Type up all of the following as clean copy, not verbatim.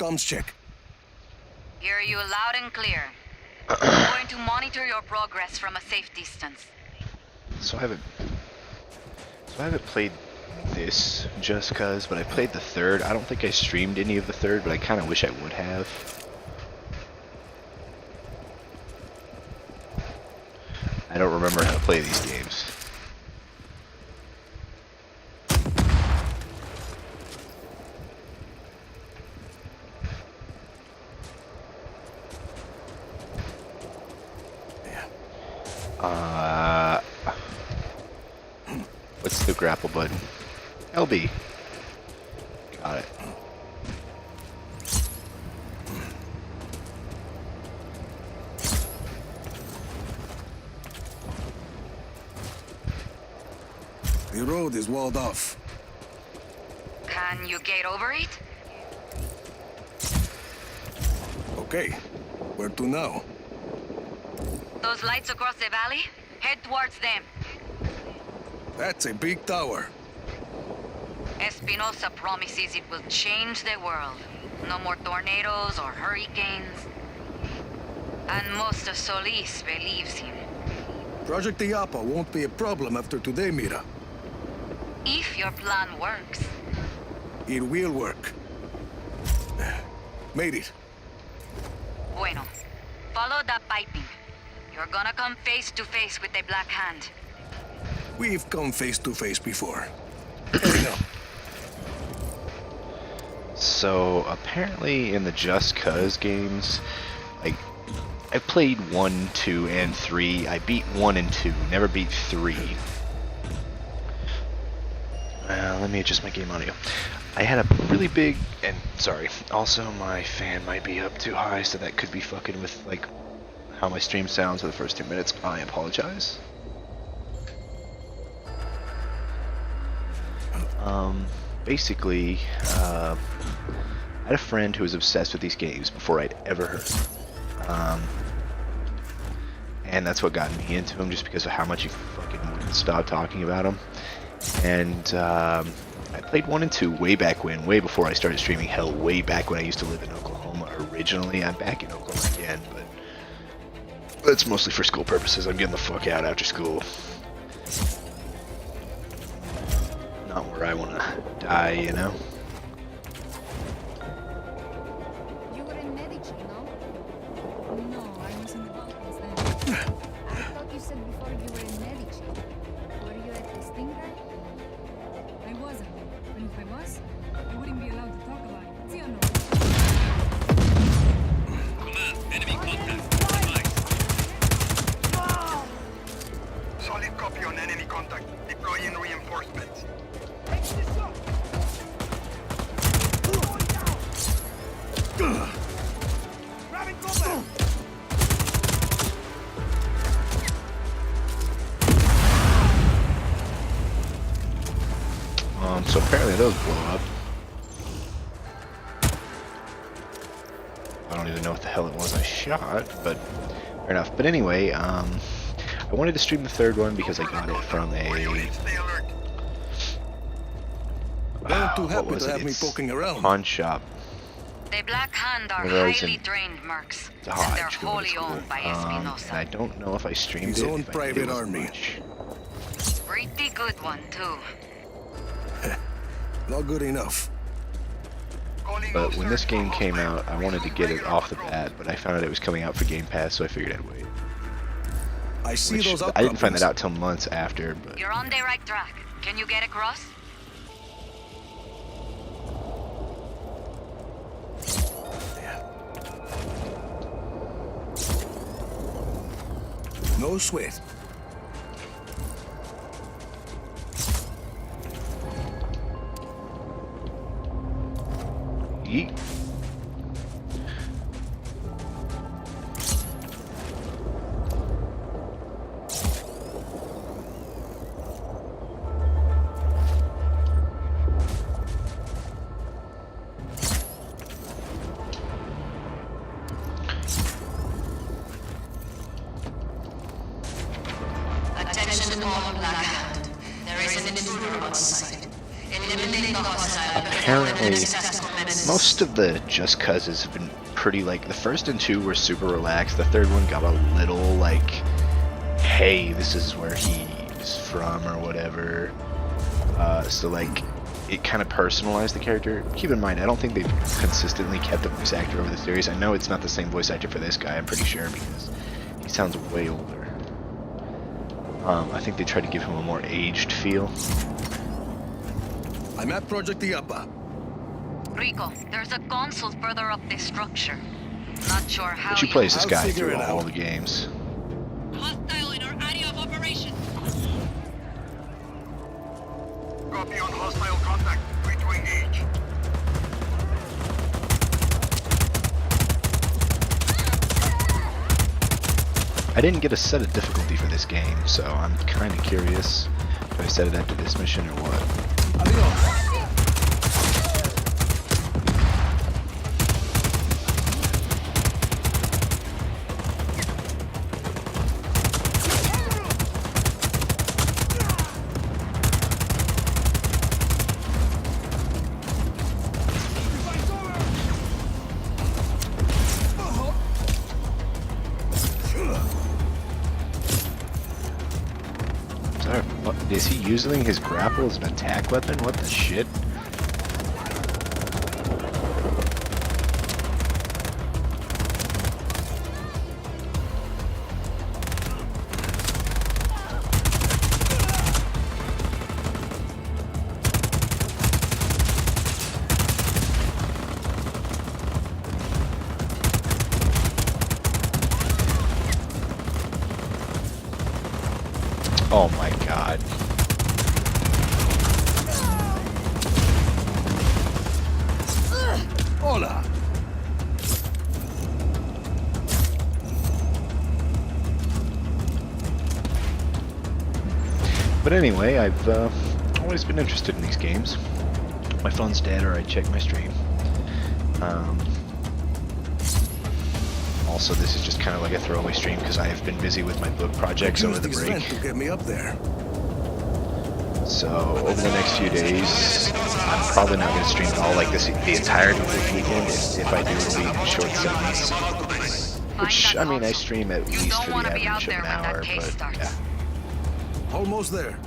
comms check. Hear you loud and clear. I'm going to monitor your progress from a safe distance. So I haven't played this just cause, but I played the third. I don't think I streamed any of the third, but I kind of wish I would have. I don't remember how to play these games. What's the grapple button? LB. Got it. The road is walled off. Can you get over it? Okay, where to now? Those lights across the valley? Head towards them. That's a big tower. Espinosa promises it will change the world. No more tornadoes or hurricanes. And most of Solis believes him. Project Iapa won't be a problem after today, Mira. If your plan works. It will work. Made it. Bueno. Follow that piping. You're gonna come face to face with the Black Hand. We've come face to face before. Heading up. So apparently in the Just Cause games, like I played 1, 2, and 3. I beat 1 and 2, never beat 3. Let me adjust my game audio. I had a really big, and sorry, also my fan might be up too high, so that could be fucking with like how my stream sounds for the first 2 minutes. I apologize. Basically, I had a friend who was obsessed with these games before I'd ever heard of them. And that's what got me into them, just because of how much he fucking wouldn't stop talking about them. And I played 1 and 2 way back when, way before I started streaming. Hell, way back when I used to live in Oklahoma originally. I'm back in Oklahoma again, but that's mostly for school purposes. I'm getting the fuck out after school. Not where I want to die, you know? You were in Medici, no? No, I was in the Balkans then. I thought you said before you were in Medici. Were you at the Stingray? I wasn't. And if I was, I wouldn't be allowed to talk about it. See or no? Command, enemy contact. Solid copy on enemy contact. Deploying reinforcements. So apparently those blow up. I don't even know what the hell it was I shot, but fair enough. But anyway, I wanted to stream the third one because I got it from a... They're too what happy was to it? have me It's poking around. pawn shop. The Black Hand are One of those highly in trained mercs, Dodge and they're going to wholly school. owned by And I Espinosa. don't know if I streamed His it. own if I did, private it wasn't army. much. Pretty good one, too. Not good enough. But when this game came out, I wanted to get it off the bat, but I found out it was coming out for Game Pass, so I figured I'd wait. I see Which, those I didn't find that outcroppings. out till months after, but... You're on the right track. Can you get across? No sweat. Yeet. Attention all Black Hand. There is an intruder on site. Eliminate the hostile before Apparently, an successful minutes. Most of the Just Causes have been pretty, like, the first and two were super relaxed. The third one got a little, like, hey, this is where he's from or whatever. So, like, it kind of personalized the character. Keep in mind, I don't think they've consistently kept the voice actor over the series. I know it's not the same voice actor for this guy, I'm pretty sure, because he sounds way older. I think they tried to give him a more aged feel. I'm at Project Iapa. Rico, there's a console further up this structure. Not sure how But she plays this I'll guy figure through it all out. the games. Hostile in our area of operation. Copy on hostile contact. Free to engage. I didn't get a set of difficulty for this game, so I'm kind of curious. Do I set it after this mission or what? Adios. Sorry, is he using his grapple as an attack weapon? What the shit? Oh my god. Hola. But anyway, I've always been interested in these games. My phone's dead or I check my stream. Also, this is just kind of like a throwaway stream because I have been busy with my book projects over the Use this break. vent to get me up there. So over the next few days, I'm probably not going to stream at all like this the entirety of this weekend. If I do, it'll be in short segments. Which, I mean, I stream at You least don't for the wanna be out average of there an when that hour, case but starts. yeah. Almost there.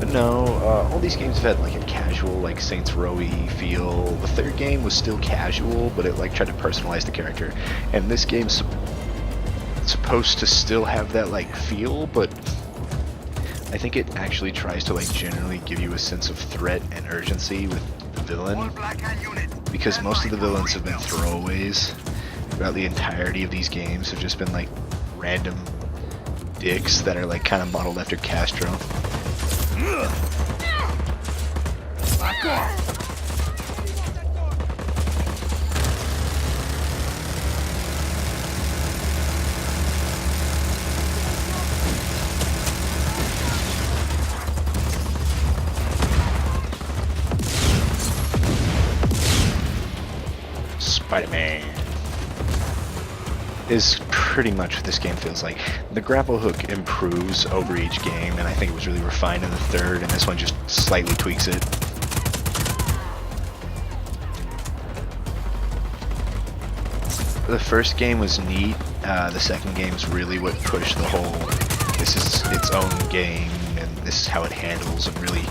But no, all these games have had like a casual, like Saints Row-y feel. The third game was still casual, but it like tried to personalize the character. And this game's supposed to still have that like feel, but I think it actually tries to like generally give you a sense of threat and urgency with the All villain, Black Hand unit. because Stand most by of the for villains have been rebuild. throwaways throughout the entirety of these games. Have just been like random dicks that are like kind of modeled after Castro. Back off. Spider-Man is pretty much what this game feels like. The grapple hook improves over each game, and I think it was really refined in the third, and this one just slightly tweaks it. The first game was neat. The second game is really what pushed the whole, this is its own game, and this is how it handles, and really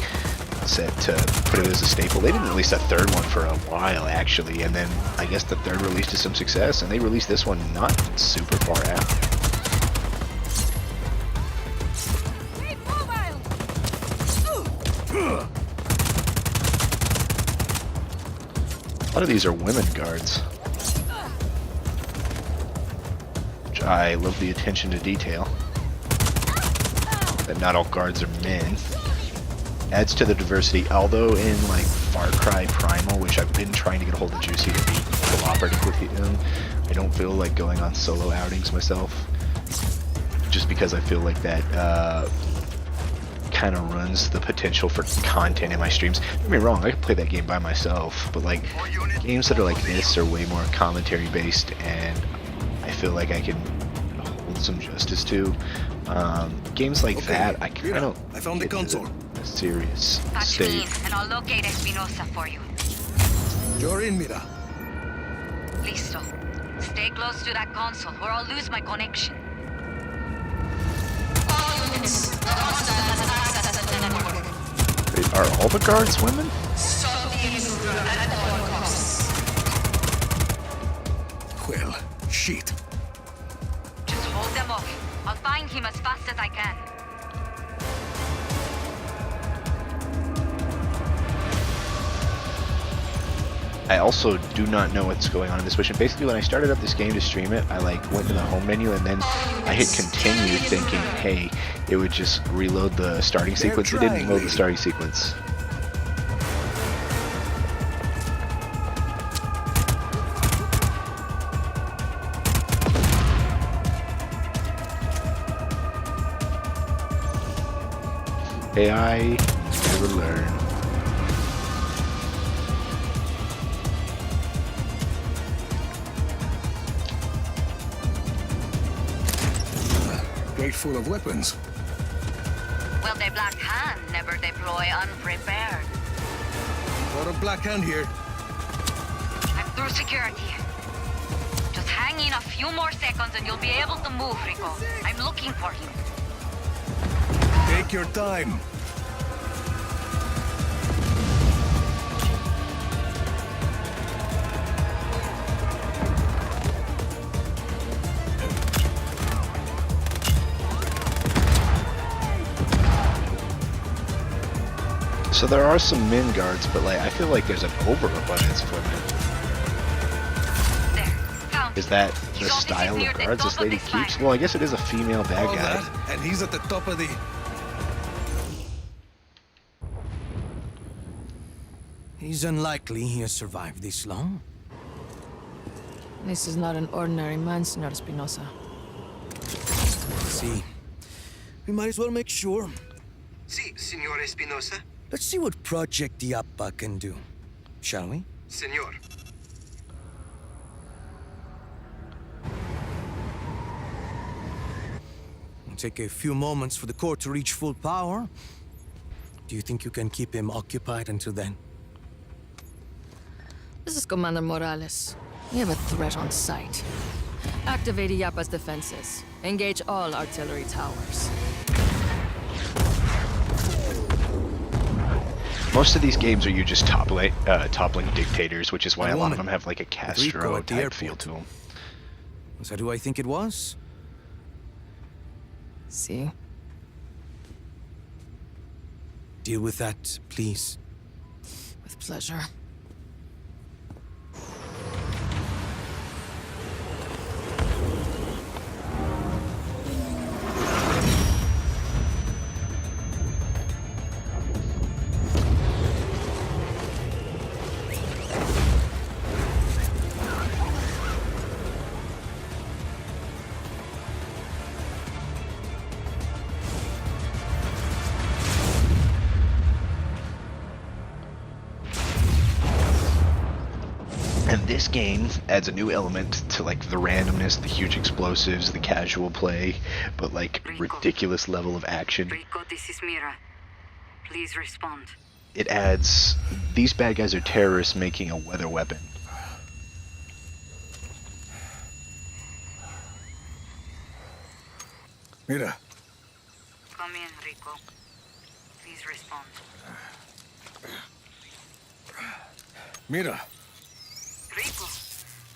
set to put it as a staple. They didn't release that third one for a while, actually, and then I guess the third released to some success, and they released this one not super far after. Hey, mobile! A lot of these are women guards. Which I love the attention to detail. That not all guards are men. Adds to the diversity, although in like Far Cry Primal, which I've been trying to get a hold of Juicy to be cooperative with him, I don't feel like going on solo outings myself. Just because I feel like that kind of runs the potential for content in my streams. Don't get me wrong, I can play that game by myself, but like games that are like this are way more commentary based, and I feel like I can hold some justice to. Games like that, I kind Mira, of I found the console. a serious Patch me in, state. and I'll locate Espinosa for you. You're in, Mira. Listo. Stay close to that console, or I'll lose my connection. All units. The hostile has access to the network. Wait, are all the guards women? Stop the intruder at all costs. Well, shit. Just hold them off. I'll find him as fast as I can. I also do not know what's going on in this mission. Basically, when I started up this game to stream it, I like went to the home menu and then I hit continue thinking, hey, it would just reload the starting sequence. It didn't load the starting sequence. AI never learn. Crate full of weapons. Well, the Black Hand never deploy unprepared. Got a black hand here. I'm through security. Just hang in a few more seconds and you'll be able to move, Rico. I'm looking for him. Take your time. So there are some min guards, but like I feel like there's an overabundance of women. There, found Is him. that His the office is style near of the guards top this of lady this keeps? line. Well, I guess it is a female bad All guy. that, and he's at the top of the... He's unlikely he has survived this long. This is not an ordinary man, Senor Espinosa. See, we might as well make sure. Si, Signor Espinosa. Let's see what Project Diapa can do, shall we? Senor. It'll take a few moments for the court to reach full power. Do you think you can keep him occupied until then? This is Commander Morales. We have a threat on sight. Activate Iapa's defenses. Engage all artillery towers. Most of these games are you just toppling dictators, which is why A a lot of woman. them have like a Rico Castro at the type feel airport. to them. Is that who I think it was? See? Deal with that, please. With pleasure. And this game adds a new element to like the randomness, the huge explosives, the casual play, but like Rico. ridiculous level of action. Rico, this is Mira. Please respond. It adds these bad guys are terrorists making a weather weapon. Mira, Come in, Rico. Please respond. Mira. Rico!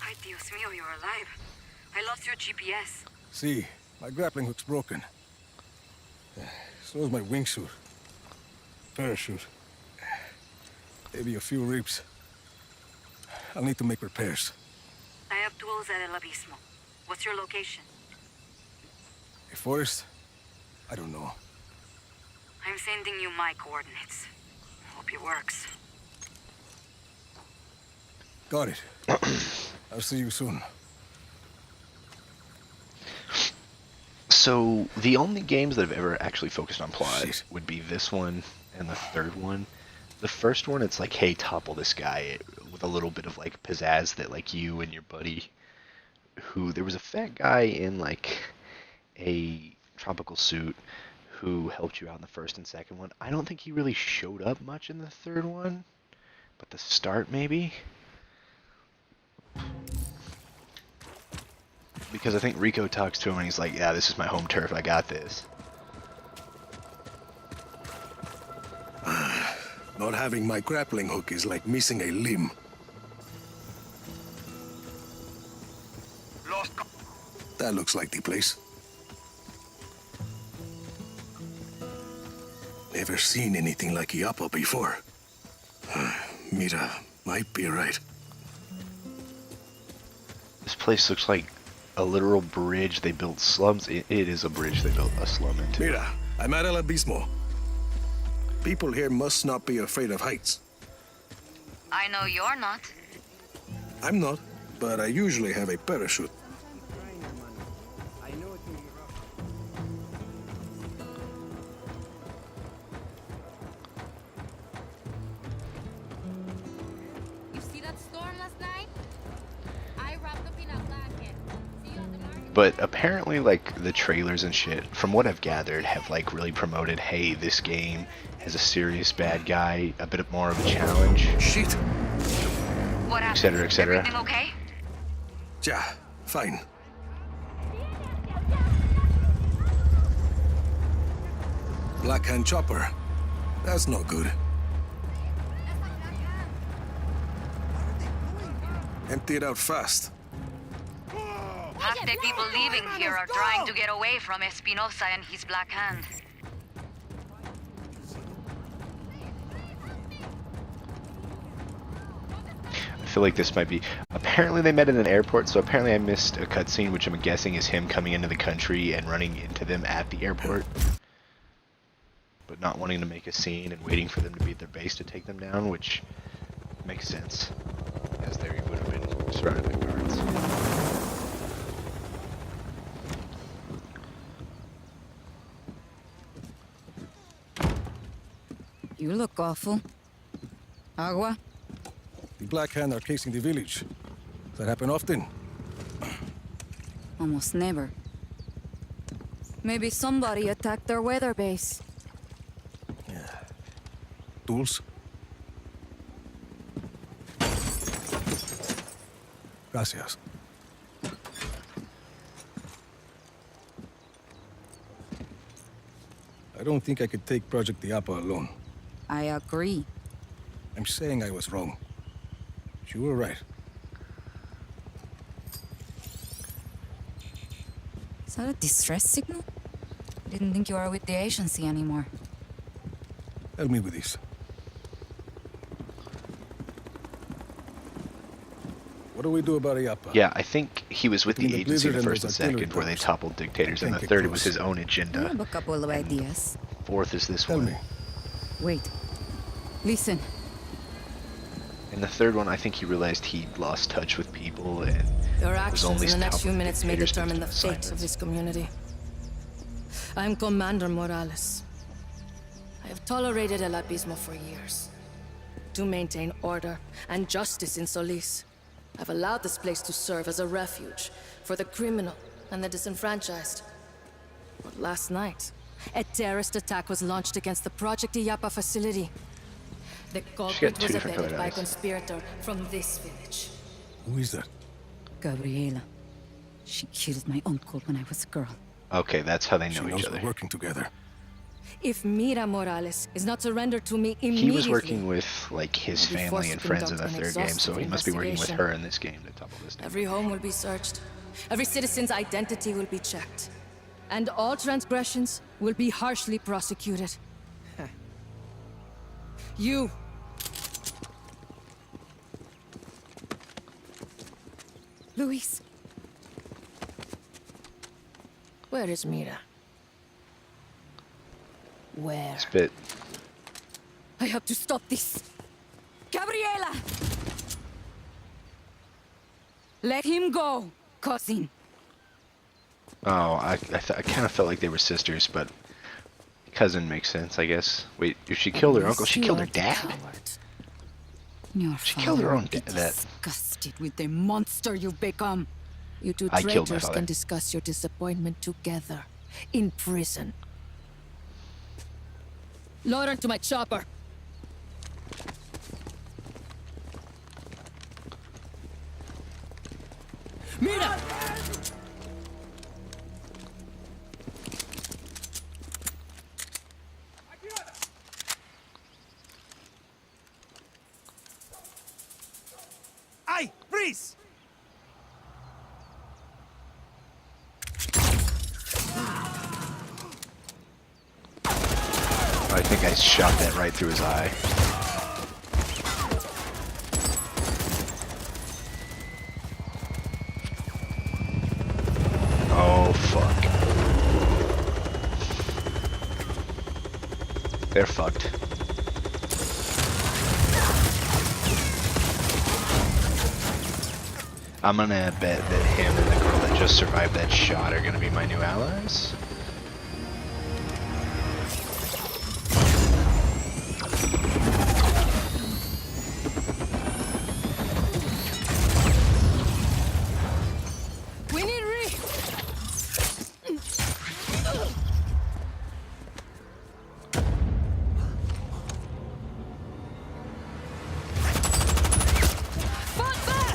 Ay, Dios mío, you're alive. I lost your GPS. See, my grappling hook's broken. So is my wingsuit. Parachute. Maybe a few ribs. I'll need to make repairs. I have tools at El Abismo. What's your location? A forest? I don't know. I'm sending you my coordinates. Hope it works. Got it. I'll see you soon. So the only games that have ever actually focused on plot Shit. would be this one and the third one. The first one, it's like, hey, topple this guy with a little bit of like pizzazz that like you and your buddy, who there was a fat guy in like a tropical suit who helped you out in the first and second one. I don't think he really showed up much in the third one, but the start maybe? Because I think Rico talks to him and he's like, yeah, this is my home turf, I got this. Not having my grappling hook is like missing a limb. Lost. That looks like the place. Never seen anything like Iapa before. Mira might be right. This place looks like a literal bridge they built slums. It is a bridge they built a slum into. Mira, I'm at El Abismo. People here must not be afraid of heights. I know you're not. I'm not, but I usually have a parachute. You see that storm last night? I wrapped up in a blanket. See you at the market. But apparently, like, the trailers and shit, from what I've gathered, have, like, really promoted, hey, this game has a serious bad guy, a bit more of a challenge, Shit! What happened? etc., etc. Everything okay? Yeah, fine. Black Hand Chopper. That's not good. Empty it out fast. Half the people leaving here are trying to get away from Espinosa and his Black Hand. I feel like this might be... Apparently they met in an airport, so apparently I missed a cutscene, which I'm guessing is him coming into the country and running into them at the airport. But not wanting to make a scene and waiting for them to be at their base to take them down, which makes sense, as they would have been surrounded by guards. You look awful. Agua? The Black Hand are casing the village. Does that happen often? Almost never. Maybe somebody attacked their weather base. Tools? Gracias. I don't think I could take Project Iapa alone. I agree. I'm saying I was wrong. You were right. Is that a distress signal? I didn't think you were with the agency anymore. Help me with this. What do we do about Iapa? Yeah, I think he was with Between the the agency in the Blizzard and first and those artillery second, where they dumps. toppled dictators, and Can't the get third was close. his own I agenda. have a couple of ideas. Fourth is this Tell one. me. Wait. Listen. In the third one, I think he realized he'd lost touch with people, and Your was actions only in the next stopped few with minutes may dictators determine the making fate of assignments. this community. I'm Commander Morales. I have tolerated El Abismo for years. To maintain order and justice in Solis, I've allowed this place to serve as a refuge for the criminal and the disenfranchised. But last night, a terrorist attack was launched against the Project Iapa facility. The culprit two was different abetted colored by a eyes. conspirator from this village. Who is that? Gabriela. She killed my uncle when I was a girl. Okay, that's how they She know knows each we're other. working together. If Mira Morales is not surrendered to me immediately... He was working with, like, his I'll be family forced and to friends in conduct the an third game, so exhaustive he must be working with investigation. her in this game to topple this dude. Every home will be searched. Every citizen's identity will be checked. And all transgressions will be harshly prosecuted. You! Luis, Where is Mira? Where? Spit. I have to stop this! Gabriela! Let him go, cousin. Oh, I kind of felt like they were sisters, but cousin makes sense, I guess. Wait, if she killed her uncle, she killed her dad? your She killed her father own will be dad. disgusted with the monster you've become. You two I killed my traitors father. can discuss your disappointment together. In prison. Load her to my chopper. Mira! Ay, freeze! I think I shot that right through his eye. Oh, fuck. They're fucked. I'm gonna bet that him and the girl that just survived that shot are gonna be my new allies. We need Re! Fall back!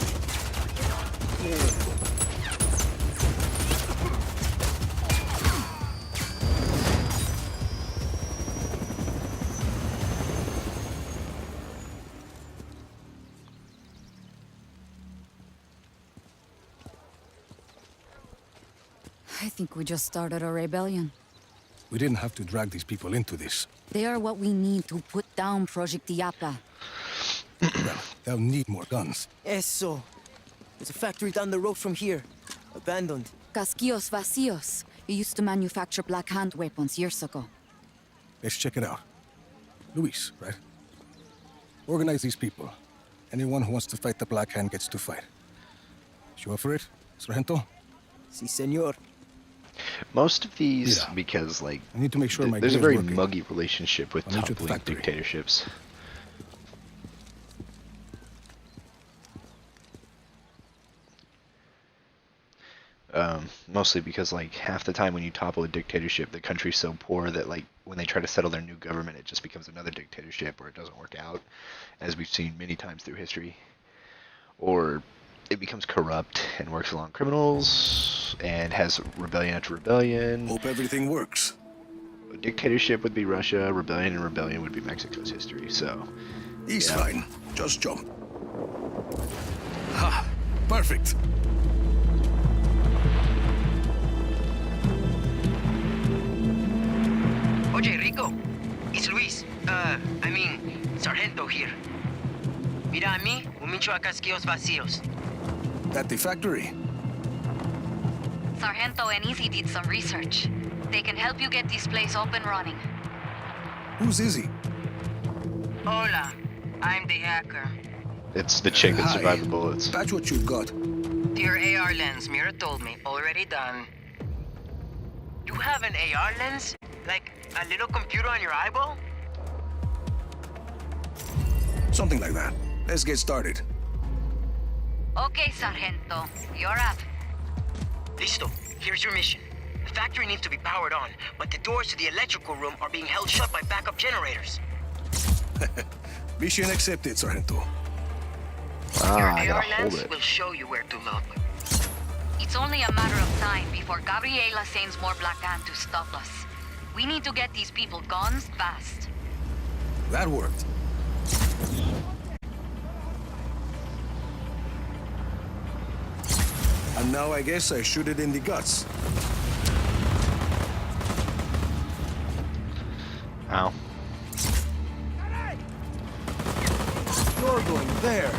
I think we just started a rebellion. We didn't have to drag these people into this. They are what we need to put down Project Iapa. Well, they'll need more guns. Eso. There's a factory down the road from here. Abandoned. Casquillos Vacios. It used to manufacture Black Hand weapons years ago. Let's check it out. Luis, right? Organize these people. Anyone who wants to fight the Black Hand gets to fight. You up for it, Sargento? Si, senor. Most of these, Yeah. because like, I need to make sure my there's a gear's very working. muggy relationship with I'll meet you at the toppling factory. dictatorships. Mostly because like half the time when you topple a dictatorship, the country's so poor that like when they try to settle their new government, it just becomes another dictatorship, or it doesn't work out, as we've seen many times through history. Or it becomes corrupt and works along criminals and has rebellion after rebellion. Hope everything works. A dictatorship would be Russia, rebellion and rebellion would be Mexico's history. So He's Yeah. fine. Just jump. Ha! Perfect. Oye, Rico. It's Luis. Sargento here. Mira a mí, un mincho a casquillos vacíos. At the factory. Sargento and Izzy did some research. They can help you get this place up and running. Who's Izzy? Hola, I'm the hacker. it's the chick that Hi. survived the bullets. That's what you've got. Dear AR lens, Mira told me. Already done. You have an AR lens? Like a little computer on your eyeball? Something like that. Let's get started. Okay, Sargento. You're up. Listo. Here's your mission. The factory needs to be powered on, but the doors to the electrical room are being held shut by backup generators. Mission accepted, Sargento. Ah, I Your AR gotta hold lens it. will show you where to look. It's only a matter of time before Gabriela sends more Black Hand to stop us. We need to get these people guns fast. That worked. And now I guess I shoot it in the guts. Ow. You're going there.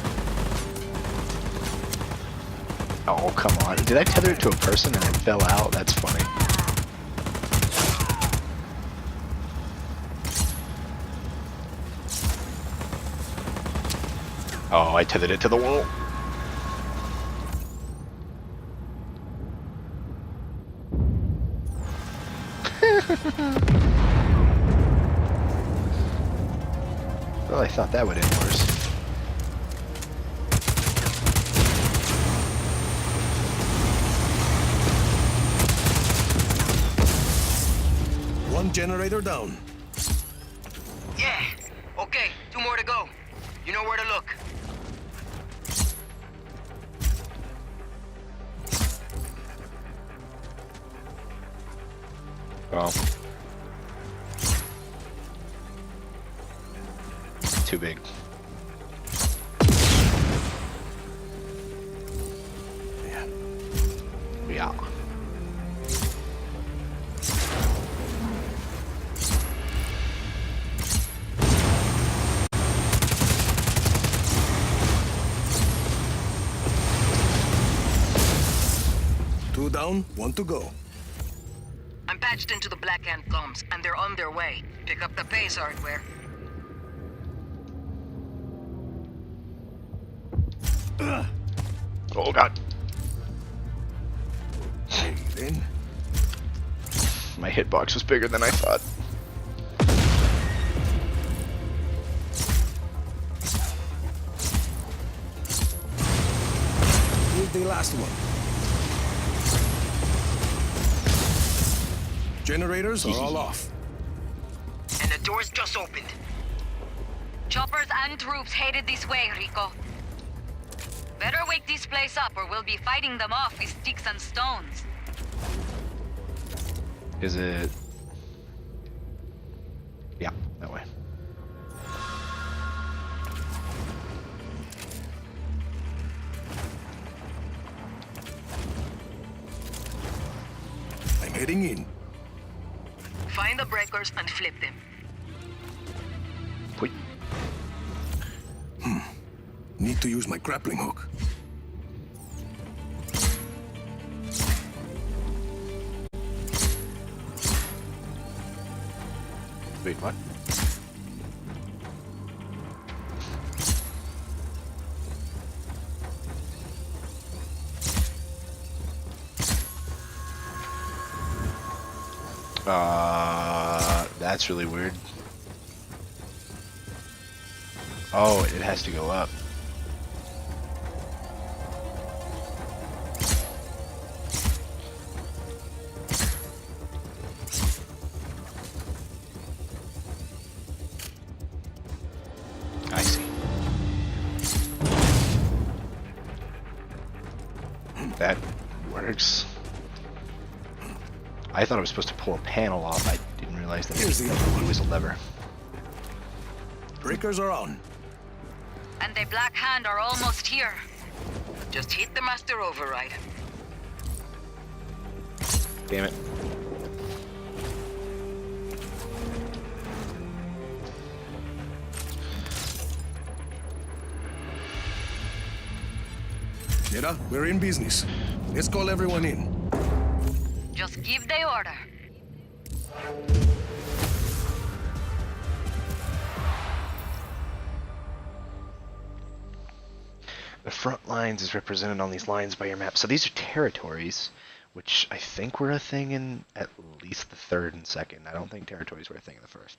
Oh, come on. Did I tether it to a person and it fell out? That's funny. Oh, I tethered it to the wall. Well, I thought that would end worse. generator down. Yeah. Okay, 2 more to go. You know where to look. Oh. Too big. Yeah. 2 down, 1 to go. I'm patched into the Black Ant comms, and they're on their way. Pick up the base hardware. Oh god. Hey, then. My hitbox was bigger than I thought. Here's the last one. Generators are all off. And the door's just opened. Choppers and troops headed this way, Rico. Better wake this place up or we'll be fighting them off with sticks and stones. Is it? Yeah, that way. I'm heading in. Find the breakers and flip them. Wait. Need to use my grappling hook. Wait, what? That's really weird. Oh, it has to go up. I see. That works. I thought I was supposed to pull a panel off. I didn't realize that Here's the other one. it was a lever. Breakers are on. And the Black Hand are almost here. Just hit the master override. Damn it. Nera, we're in business. Let's call everyone in. Just give the order. The front lines is represented on these lines by your map. So these are territories, which I think were a thing in at least the 3rd and 2nd. I don't think territories were a thing in the 1st.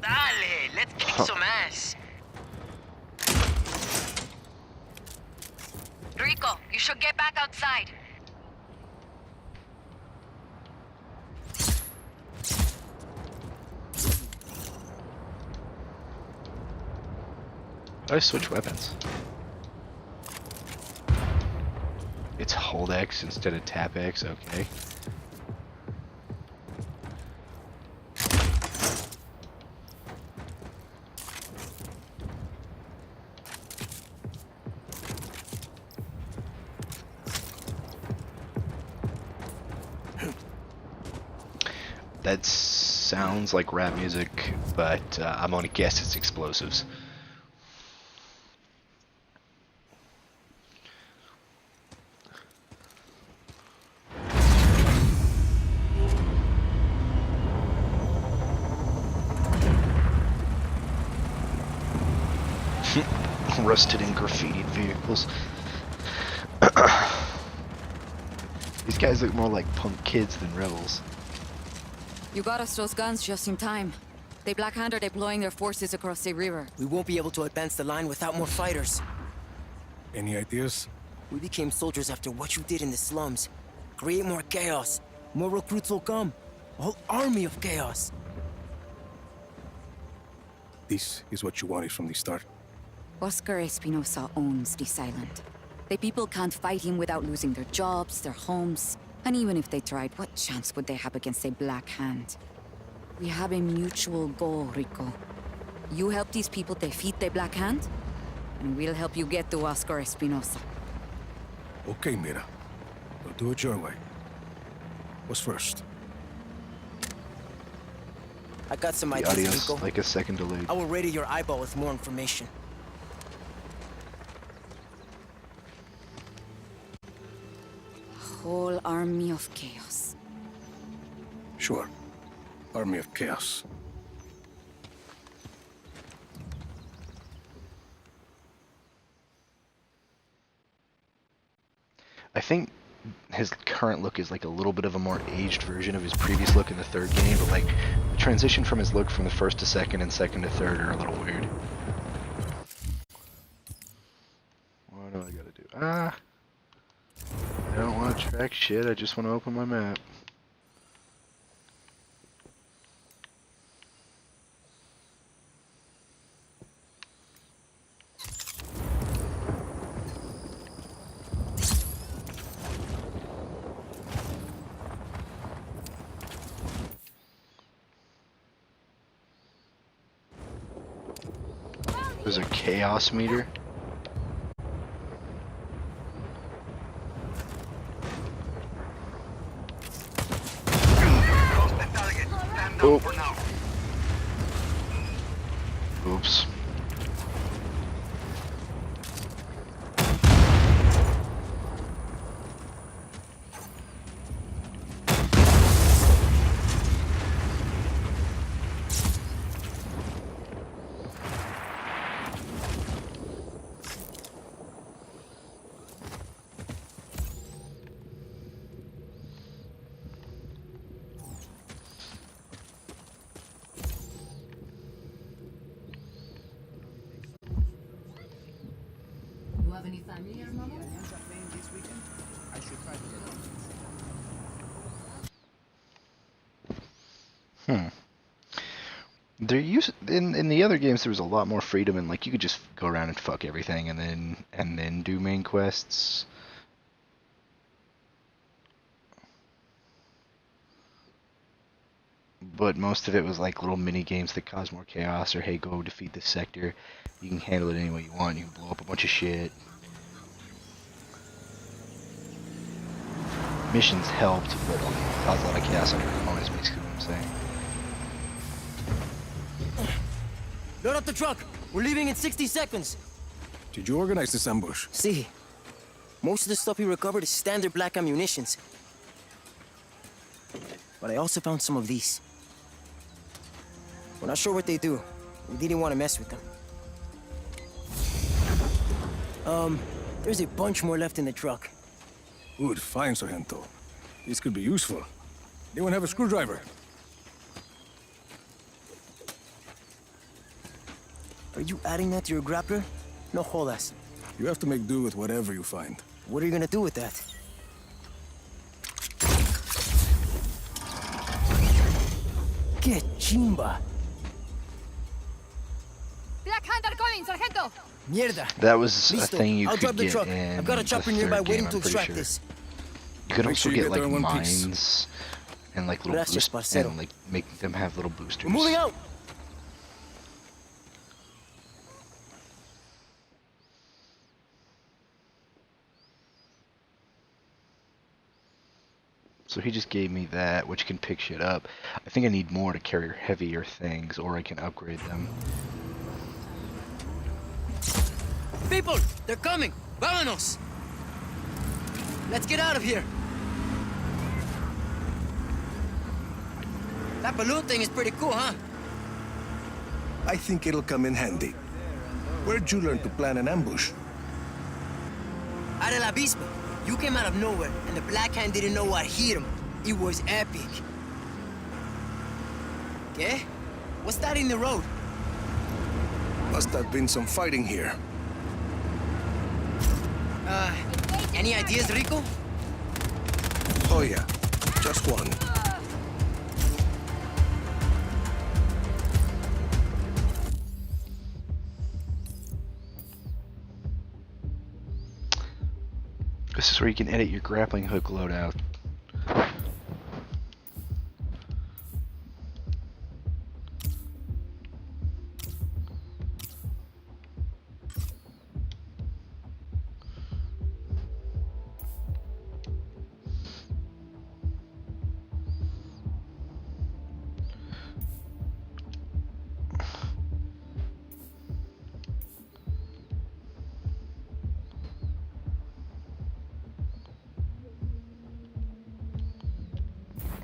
Dale, let's kick some ass. Rico, you should get back outside. I switch weapons. It's hold X instead of tap X, okay. That sounds like rap music, but I'm gonna guess it's explosives. Rusted and graffitied vehicles. These guys look more like punk kids than rebels. You got us those guns just in time. The Black Hand are deploying their forces across the river. We won't be able to advance the line without more fighters. Any ideas? We became soldiers after what you did in the slums. Create more chaos. More recruits will come. A whole army of chaos. This is what you wanted from the start. Oscar Espinosa owns this island. The people can't fight him without losing their jobs, their homes. And even if they tried, what chance would they have against a Black Hand? We have a mutual goal, Rico. You help these people defeat the Black Hand, and we'll help you get to Oscar Espinosa. Okay, Mira. We'll do it your way. What's first? I got some The ideas, audio's Rico. like a second delayed. I will radio your eyeball with more information. A whole army of chaos. Sure. Army of Chaos. I think his current look is like a little bit of a more aged version of his previous look in the third game, but like the transition from his look from the first to second and second to third are a little weird. What do I gotta do? I don't want to track shit, I just want to open my map. There's a chaos meter. Lost the target. Stand down for now. Oops. You have any family here, Mama? There used in the other games there was a lot more freedom and like you could just go around and fuck everything and then do main quests. But most of it was like little mini games that cause more chaos, or hey, go defeat this sector. You can handle it any way you want. You can blow up a bunch of shit. Missions helped, but caused a lot of chaos on your own is basically what I'm saying. Load up the truck. We're leaving in 60 seconds. Did you organize this ambush? See, most of the stuff we recovered is standard black ammunitions. But I also found some of these. We're not sure what they do. We didn't want to mess with them. There's a bunch more left in the truck. Good, fine, Sargento. This could be useful. Anyone have a screwdriver? Are you adding that to your grappler? No jodas. You have to make do with whatever you find. What are you gonna do with that? Que chimba! Black Hand are coming, Sargento! Mierda! That was a Listo. thing you I'll could drive the get truck. in I've got a the chopper nearby third waiting game, to I'm pretty extract sure. this. You could Make also sure you get get there like in one piece. mines and like little Gracias, boost parcero. and like make them have little boosters. We're moving out! So he just gave me that, which can pick shit up. I think I need more to carry heavier things, or I can upgrade them. People! They're coming! Vámonos! Let's get out of here! That balloon thing is pretty cool, huh? I think it'll come in handy. Where'd you learn to plan an ambush? Out of la Abismo. You came out of nowhere, and the Black Hand didn't know what hit him. It was epic. ¿Qué? What's that in the road? Must have been some fighting here. Any ideas, Rico? Oh yeah, just one. This is where you can edit your grappling hook loadout.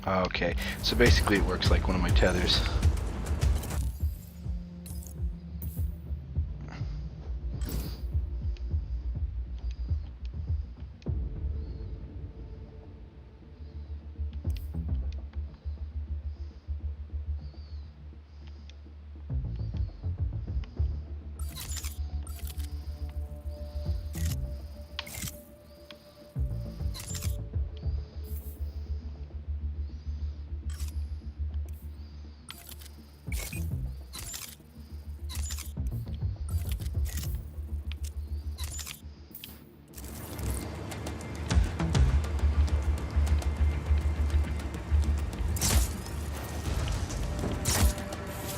Okay, so basically it works like one of my tethers.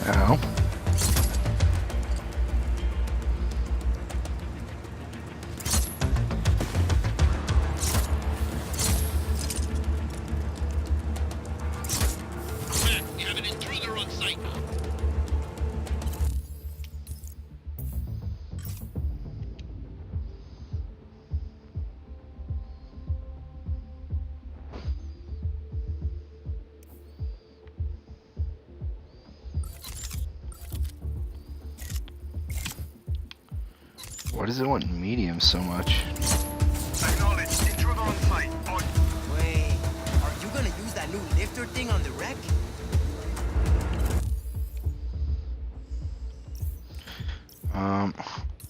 Ow. We have an intruder on site. Why does it want medium so much? Acknowledge. Intruder on site. Wait, are you gonna use that new lifter thing on the wreck?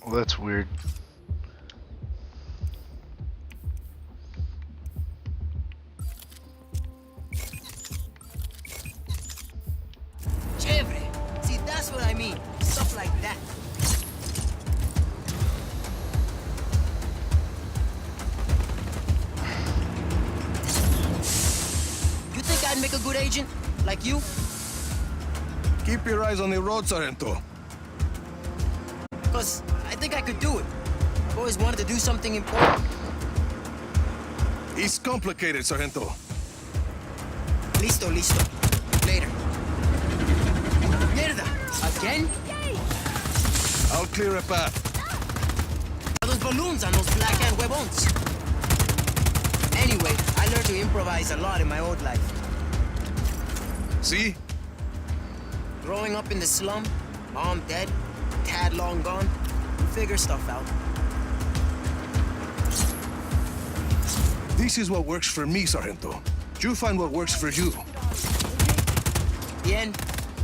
Well, that's weird. Chévere. See, that's what I mean. Stuff like that. You think I'd make a good agent? Like you? Keep your eyes on the road, Sargento. Because I think I could do it. I've always wanted to do something important. It's complicated, Sargento. Listo, listo. Later. Mierda! Again? I'll clear a path. Those balloons on those black hand huevons. Anyway, I learned to improvise a lot in my old life. See? Growing up in the slum, mom dead, dad long gone, you figure stuff out. This is what works for me, Sargento. You find what works for you. Bien,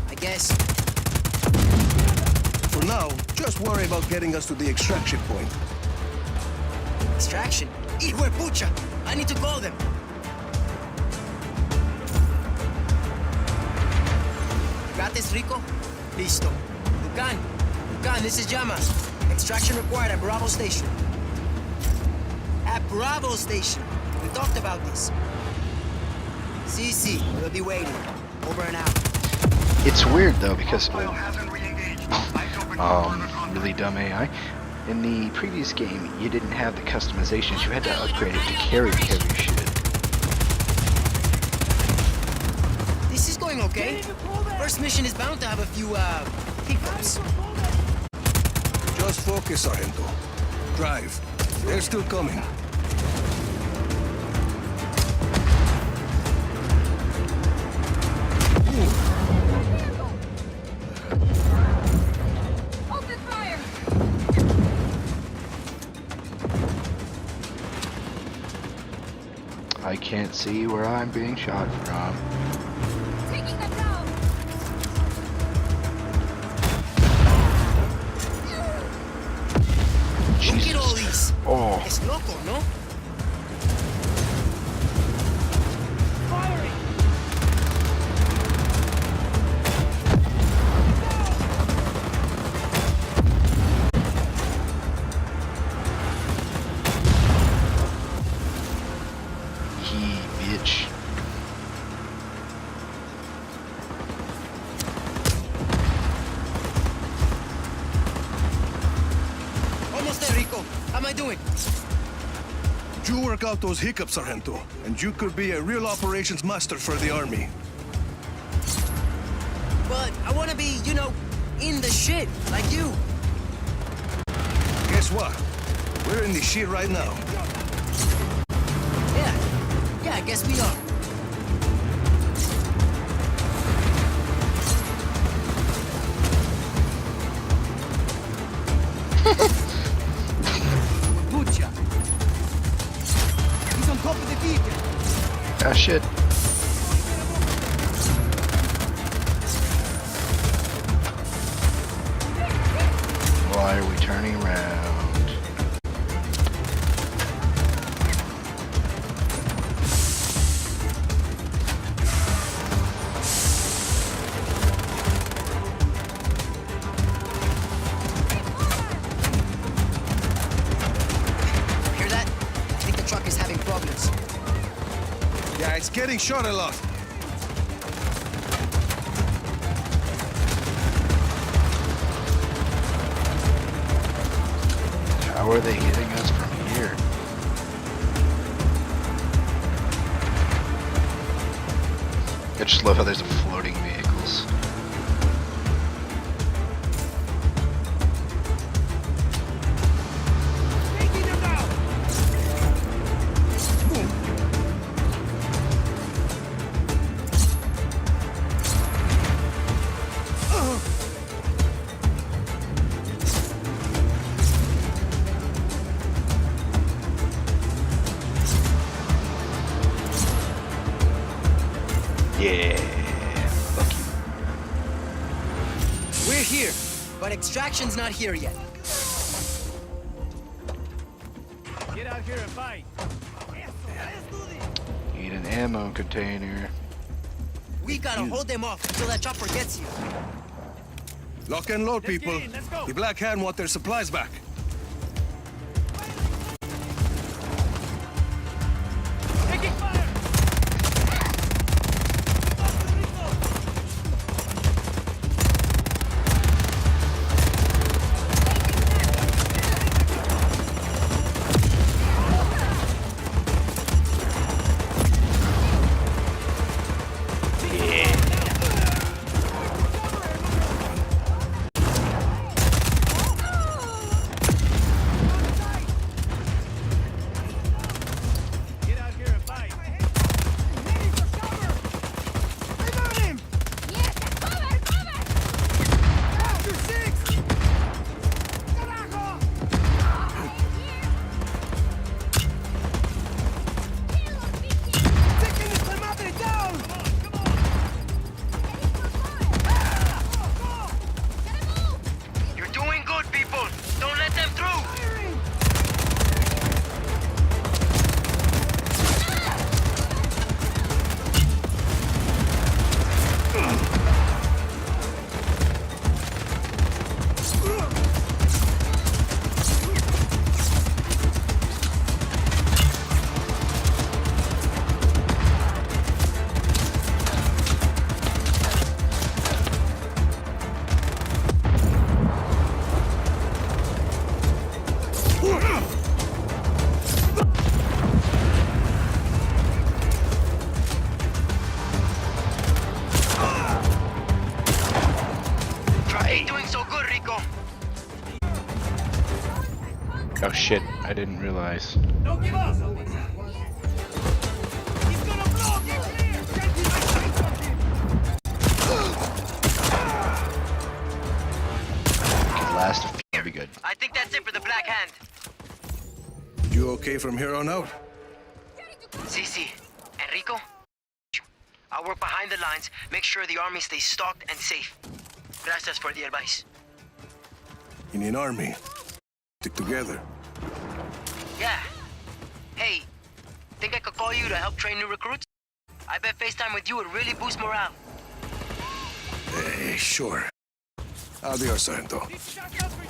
I guess. For now, just worry about getting us to the extraction point. Extraction? Hijo de pucha! I need to call them. Got this, Rico? Listo. Dukan, this is Llamas. Extraction required at Bravo Station. At Bravo Station. We talked about this. CC, we'll be waiting. Over and out. It's weird though because Hostile hasn't re-engaged. Eyes open for further contact. really dumb AI. In the previous game, you didn't have the customizations. You had to upgrade it to carry heavy shit. This is going okay. First mission is bound to have a few, hiccups. Just focus, Sargento. Drive. They're still coming. Open fire! I can't see where I'm being shot from. Taking them down! Look at all these. Oh. Es loco, no? Bitch. Almost there, Rico. How am I doing? You work out those hiccups, Sargento, and you could be a real operations master for the army. But I want to be, you know, in the shit, like you. Guess what? We're in the shit right now. Yeah, I guess we are. Good job. He's on top of the vehicle. Ah, shit. Why are we turning around? Hear that? I think the truck is having problems. Yeah, it's getting shot a lot. How are they hitting us from here? I just love how there's floating vehicles. Yeah. Fuck you. We're here, but extraction's not here yet. Get out here and fight. Need an ammo container. We gotta hold them off until that chopper gets here. Lock and load, people. Let's go. The Black Hand want their supplies back. Taking fire. Get out here and fight. Ready for cover. Reload him. Yes, cover, cover! After six. Carajo. Taking this madre down. Come on. You're doing good, people. Don't let them through. Ain't doing so good, Rico. Oh shit, I didn't realize. Don't give up. He's gonna blow. Get clear. Get Last of will be good. I think that's it for the Black Hand. You okay from here on out? Cece, Enrico, I'll work behind the lines, make sure the army stays stocked and safe. Gracias for the advice. In an army. Stick together. Yeah. Hey, think I could call you to help train new recruits? I bet FaceTime with you would really boost morale. Sure. Adios, Sargento. Need shotguns for you!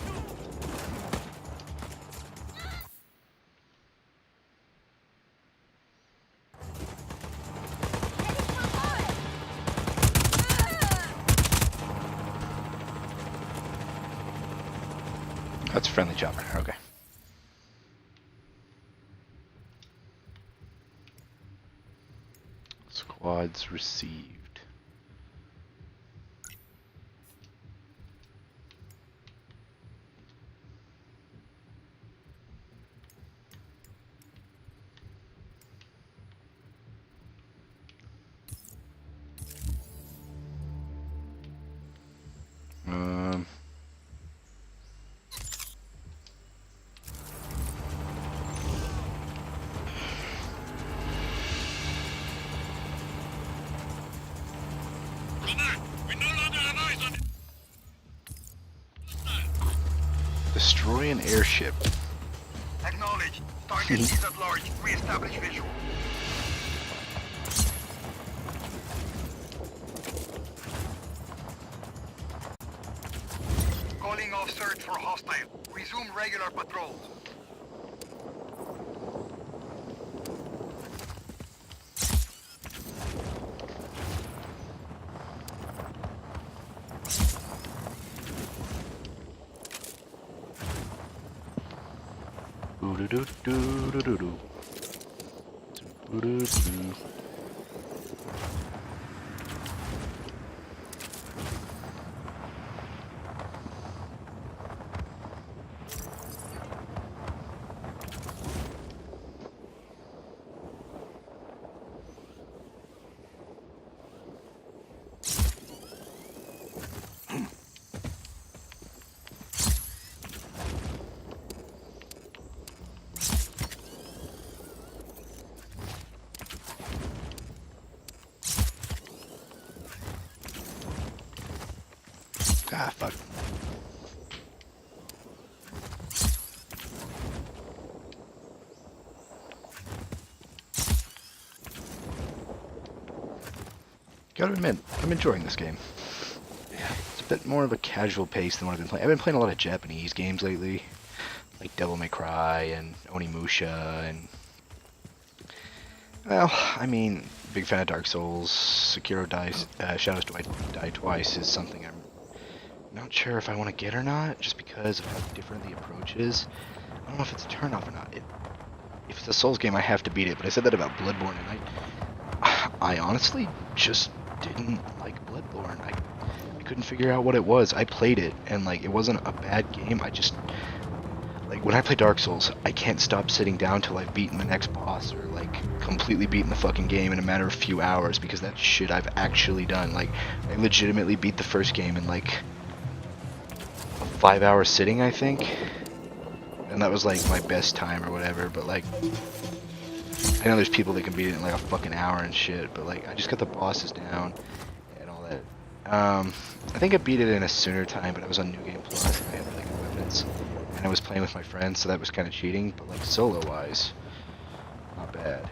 That's a friendly chopper. Okay. Squads received. Destroy an airship. Acknowledge. Target is at large. Re-establish visual. Calling off search for hostile. Resume regular patrols. Doo-doo-doo-doo-doo-doo. Doo-doo-doo. Ah, fuck. Gotta admit, I'm enjoying this game. It's a bit more of a casual pace than what I've been playing. I've been playing a lot of Japanese games lately, like Devil May Cry and Onimusha, and well, I mean, big fan of Dark Souls. Sekiro Shadows Die Twice is something I'm not sure if I want to get or not, just because of how different the approach is. I don't know if it's a turnoff or not. If it's a Souls game, I have to beat it, but I said that about Bloodborne, and I honestly just didn't like Bloodborne. I couldn't figure out what it was. I played it, and like, it wasn't a bad game. I just, like, when I play Dark Souls, I can't stop sitting down till I've beaten the next boss, or like completely beaten the fucking game in a matter of a few hours, because that's shit I've actually done. Like, I legitimately beat the first game in like 5-hour sitting, I think, and that was like my best time or whatever. But like, I know there's people that can beat it in like a fucking hour and shit, but like, I just got the bosses down and all that. I think I beat it in a sooner time, but I was on New Game Plus and I had really good weapons, and I was playing with my friends, so that was kind of cheating. But like, solo wise, not bad.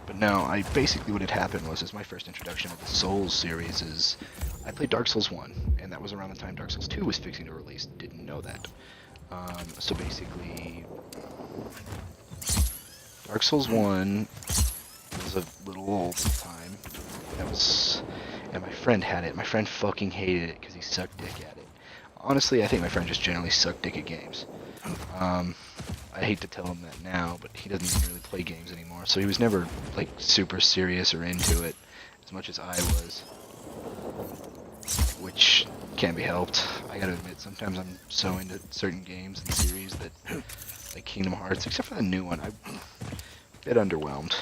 But no, basically what had happened was my first introduction of the Souls series is I played Dark Souls 1, and that was around the time Dark Souls 2 was fixing to release. Didn't know that. So basically, Dark Souls 1 was a little old at the time. And my friend had it. My friend fucking hated it because he sucked dick at it. Honestly, I think my friend just generally sucked dick at games. I hate to tell him that now, but he doesn't even really play games anymore. So he was never like super serious or into it as much as I was, which can't be helped. I gotta admit, sometimes I'm so into certain games and series that, like Kingdom Hearts, except for the new one, I'm a bit underwhelmed.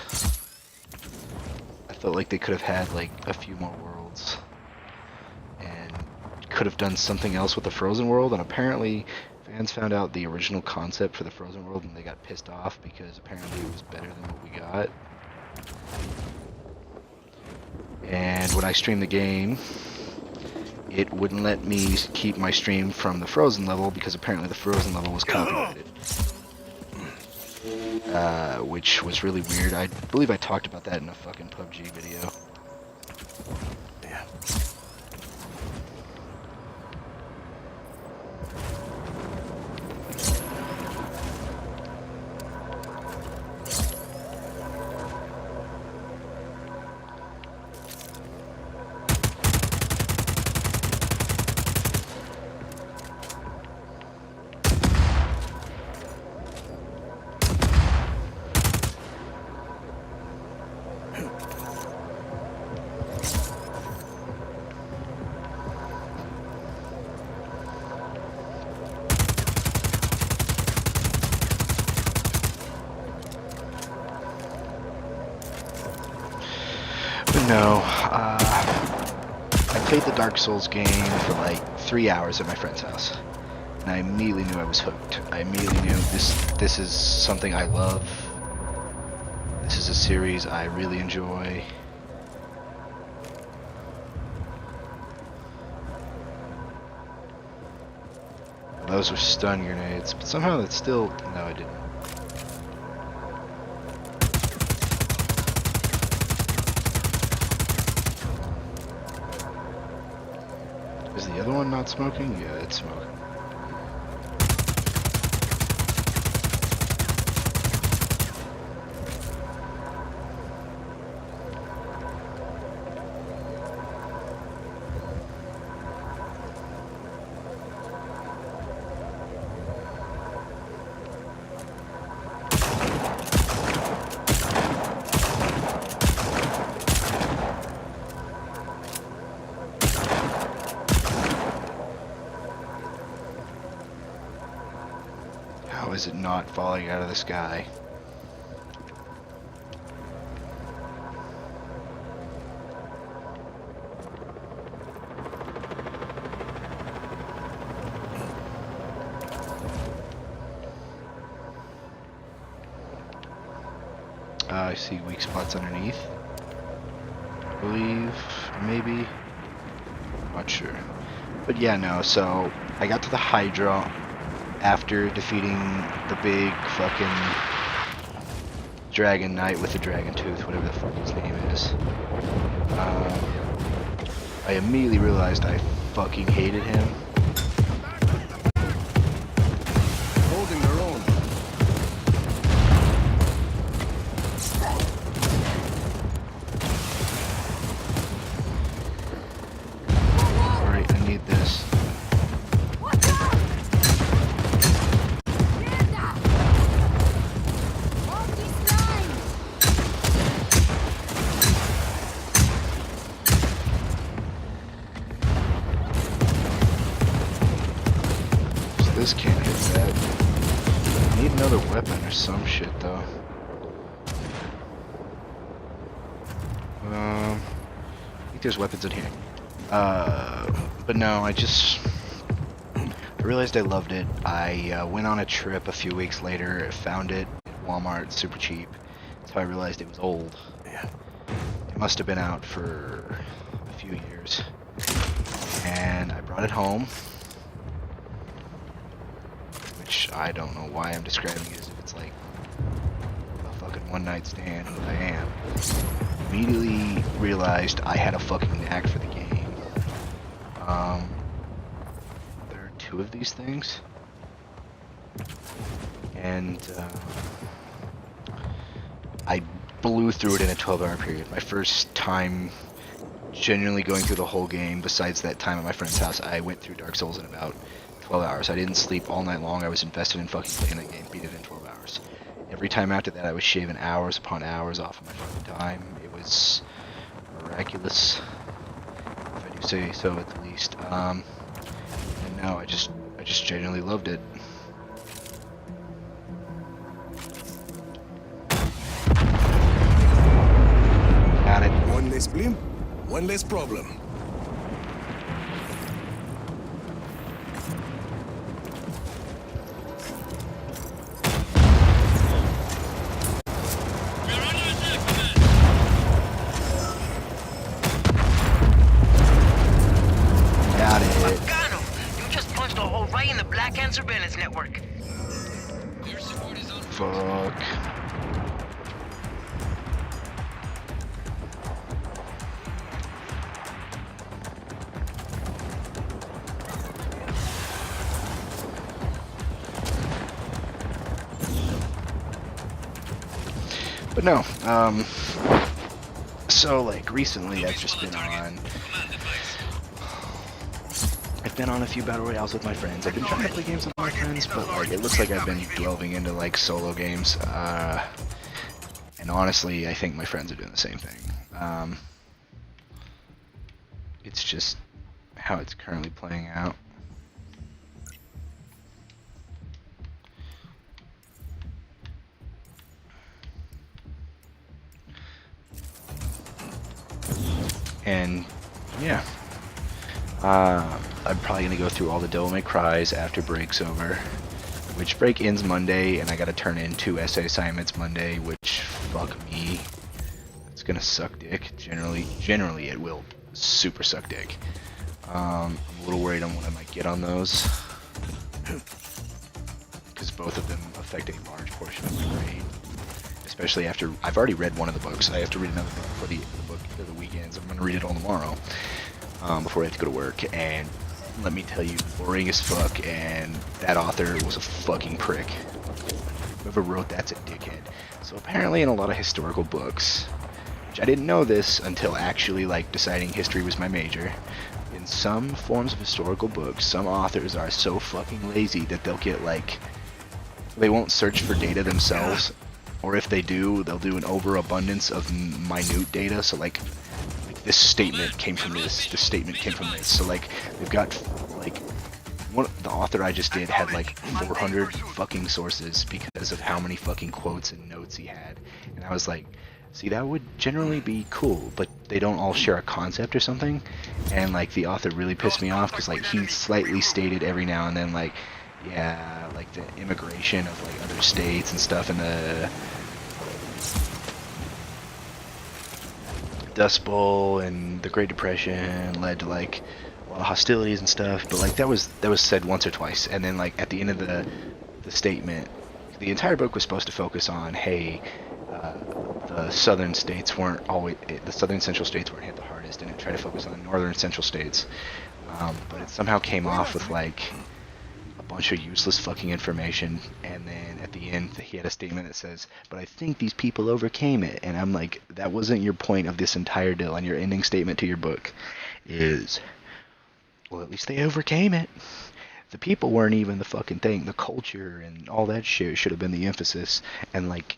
I felt like they could have had like a few more worlds and could have done something else with the Frozen World, and apparently fans found out the original concept for the Frozen World and they got pissed off because apparently it was better than what we got. And when I streamed the game, it wouldn't let me keep my stream from the frozen level because apparently the frozen level was copyrighted. Which was really weird. I believe I talked about that in a fucking PUBG video. Yeah. No, I played the Dark Souls game for like 3 hours at my friend's house, and I immediately knew I was hooked. I immediately knew this is something I love. This is a series I really enjoy. Those were stun grenades, but somehow that's still... No, I didn't. Is the other one not smoking? Yeah, it's smoking. How is it not falling out of the sky? I see weak spots underneath. I believe, maybe. Not sure. But yeah, no, so I got to the Hydra after defeating the big fucking Dragon Knight with the Dragon Tooth, whatever the fuck his name is. I immediately realized I fucking hated him. Holding their own. Alright, I need this. This can't hit that. I need another weapon or some shit though. I think there's weapons in here. But no, I realized I loved it. I went on a trip a few weeks later, found it at Walmart, super cheap. That's how I realized it was old. Yeah. It must have been out for a few years. And I brought it home. Which I don't know why I'm describing it as if it's like a fucking one-night stand, but I am. Immediately realized I had a fucking knack for the game. There are 2 of these things. And I blew through it in a 12-hour period. My first time genuinely going through the whole game, besides that time at my friend's house, I went through Dark Souls in about 12 hours. I didn't sleep all night long. I was invested in fucking playing that game. Beat it in 12 hours. Every time after that, I was shaving hours upon hours off of my fucking time. It was miraculous, if I do say so at the least. And no, I just genuinely loved it. Got it. One less blimp, one less problem. and surveillance network. Fuck. But no, so like recently I've just been on, a few battle royales with my friends. I've been trying to play games with my friends, but like it looks like I've been delving into like solo games, and honestly I think my friends are doing the same thing. It's just how it's currently playing out. And yeah, I'm probably gonna go through all the Devil May Cries after break's over, which break ends Monday, and I gotta turn in 2 essay assignments Monday, which fuck me, it's gonna suck dick. Generally it will super suck dick. I'm a little worried on what I might get on those, because both of them affect a large portion of my grade. Especially after I've already read one of the books. I have to read another book for the book for the weekends. I'm gonna read it all tomorrow before I have to go to work. And let me tell you, boring as fuck. And that author was a fucking prick. Whoever wrote that's a dickhead. So apparently, in a lot of historical books, which I didn't know this until actually like deciding history was my major. In some forms of historical books, some authors are so fucking lazy that they'll get like they won't search for data themselves. Or if they do, they'll do an overabundance of minute data. So like this statement came from this statement came from this. So like they've got like the author I just did had like 400 fucking sources because of how many fucking quotes and notes he had. And I was like, see, that would generally be cool, but they don't all share a concept or something. And like the author really pissed me off because like he slightly stated every now and then like, yeah, like the immigration of like other states and stuff, and the Dust Bowl and the Great Depression led to like a lot of hostilities and stuff. But like that was said once or twice, and then like at the end of the statement, the entire book was supposed to focus on, hey, the southern states weren't always the southern central states weren't hit the hardest, and it tried to focus on the northern central states, but it somehow came off with like bunch of useless fucking information. And then at the end he had a statement that says, but I think these people overcame it. And I'm like, that wasn't your point of this entire deal. And your ending statement to your book is, well, at least they overcame it. The people weren't even the fucking thing. The culture and all that shit should have been the emphasis. And like,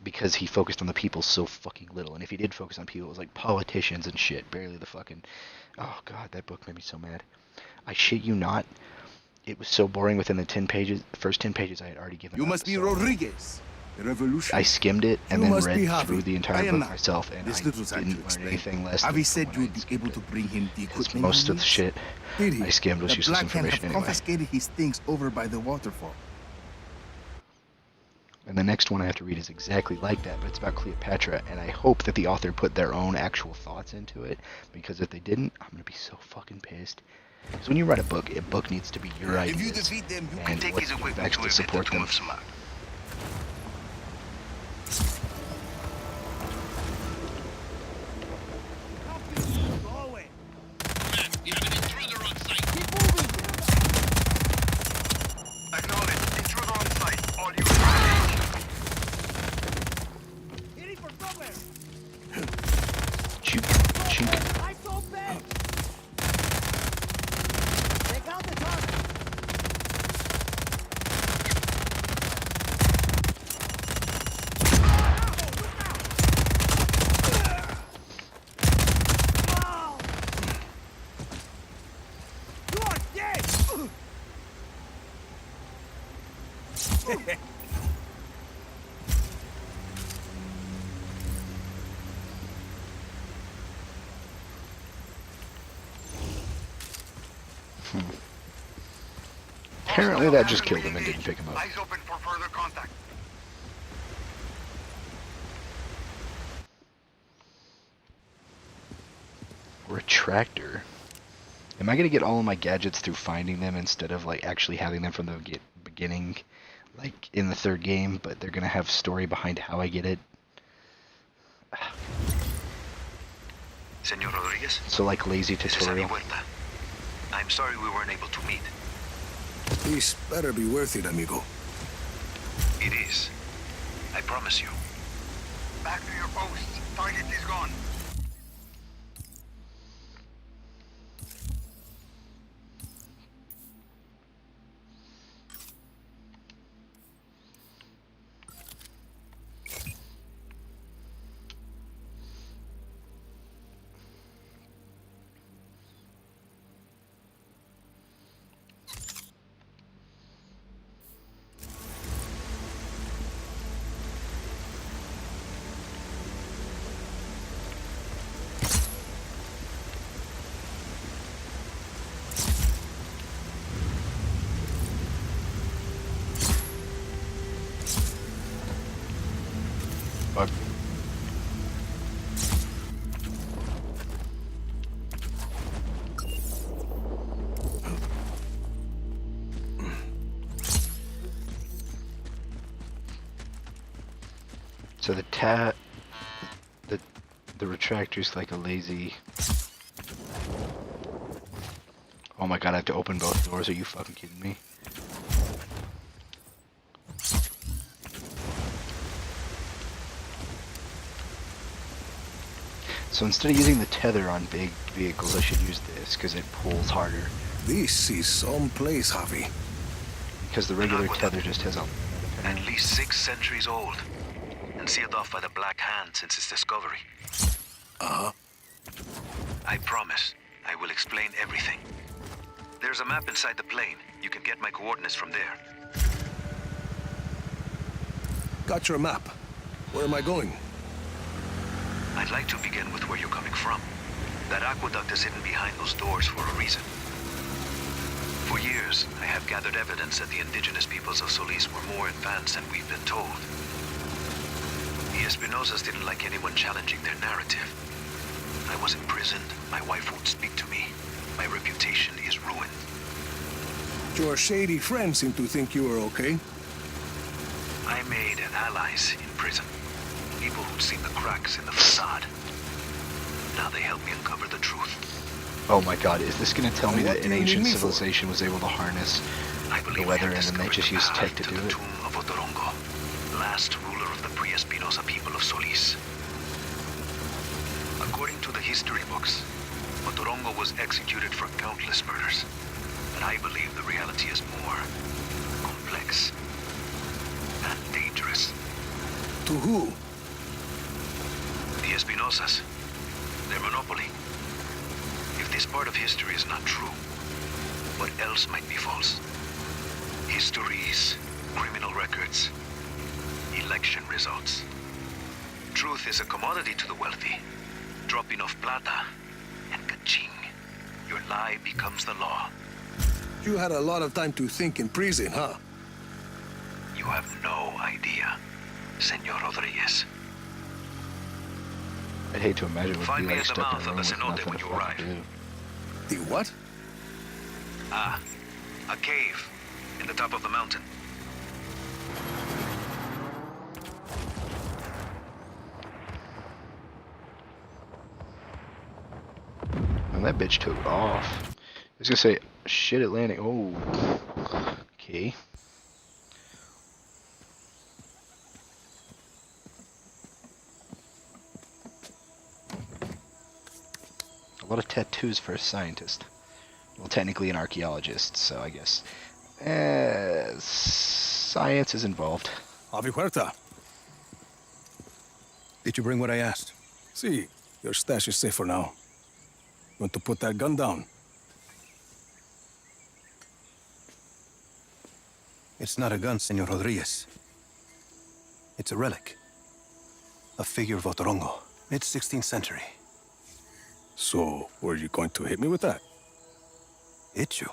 because he focused on the people so fucking little. And if he did focus on people, it was like politicians and shit, barely the fucking, oh god, that book made me so mad. I shit you not. It was so boring within the first 10 pages I had already given up. You must be Rodriguez, the revolution. I skimmed it and then read through the entire book myself, and I didn't learn anything less. Avi said you'd be able to bring him the equipment. Most of the shit I skimmed was useless information anyway. Confiscated his things over by the waterfall. And the next one I have to read is exactly like that, but it's about Cleopatra, and I hope that the author put their own actual thoughts into it, because if they didn't, I'm gonna be so fucking pissed. Because when you write a book needs to be your ideas. If you defeat them, you and can take his equipment to support them. Apparently that just killed him and didn't pick him up. Eyes open for further contact. Retractor. Am I gonna get all of my gadgets through finding them instead of like actually having them from the beginning, like in the third game? But they're gonna have story behind how I get it. Senor Rodriguez? So like lazy This is Javi tutorial. Huerta. I'm sorry we weren't able to meet. This better be worth it, amigo. It is. I promise you. Back to your posts. Target is gone. Fuck. So the retractor's like a lazy. Oh my god, I have to open both doors. Are you fucking kidding me? So instead of using the tether on big vehicles, I should use this because it pulls harder. This is some place, Javi. Because the regular tether just has a... At least 6 centuries old. And sealed off by the Black Hand since its discovery. Uh-huh. I promise. I will explain everything. There's a map inside the plane. You can get my coordinates from there. Got your map. Where am I going? I'd like to begin with where you're coming from. That aqueduct is hidden behind those doors for a reason. For years, I have gathered evidence that the indigenous peoples of Solis were more advanced than we've been told. The Espinosas didn't like anyone challenging their narrative. I was imprisoned, my wife won't speak to me. My reputation is ruined. Your shady friends seem to think you are okay. I made allies in prison. People who'd seen the cracks in the facade. Now they help me uncover the truth. Oh my god, is this gonna tell me What that do an you need ancient me for? civilization was able to harness I the believe weather we and have then they just discovered used the tech path to do the it? tomb of Otorongo, last ruler of the pre-Espinosa people of Solis. According to the history books, Otorongo was executed for countless murders. But I believe the reality is more complex and dangerous. To who? The Espinosas. Their monopoly. If this part of history is not true, what else might be false? Histories, criminal records, election results. Truth is a commodity to the wealthy. Drop enough plata, and ka-ching, your lie becomes the law. You had a lot of time to think in prison, huh? You have no idea, Senor Rodriguez. I'd hate to imagine it would Find be me like at the stuck in mouth a of room the with cenote nothing when to you fucking arrive. do. The what? Ah, a cave in the top of the mountain. And that bitch took off. I was gonna say, shit, Atlantic. Oh, okay. A lot of tattoos for a scientist. Well, technically an archaeologist, so I guess science is involved. Javi Huerta. Did you bring what I asked? See, your stash is safe for now. Want to put that gun down? It's not a gun, Senor Rodriguez. It's a relic. A figure of Otorongo, mid-16th century. So, were you going to hit me with that? Hit you?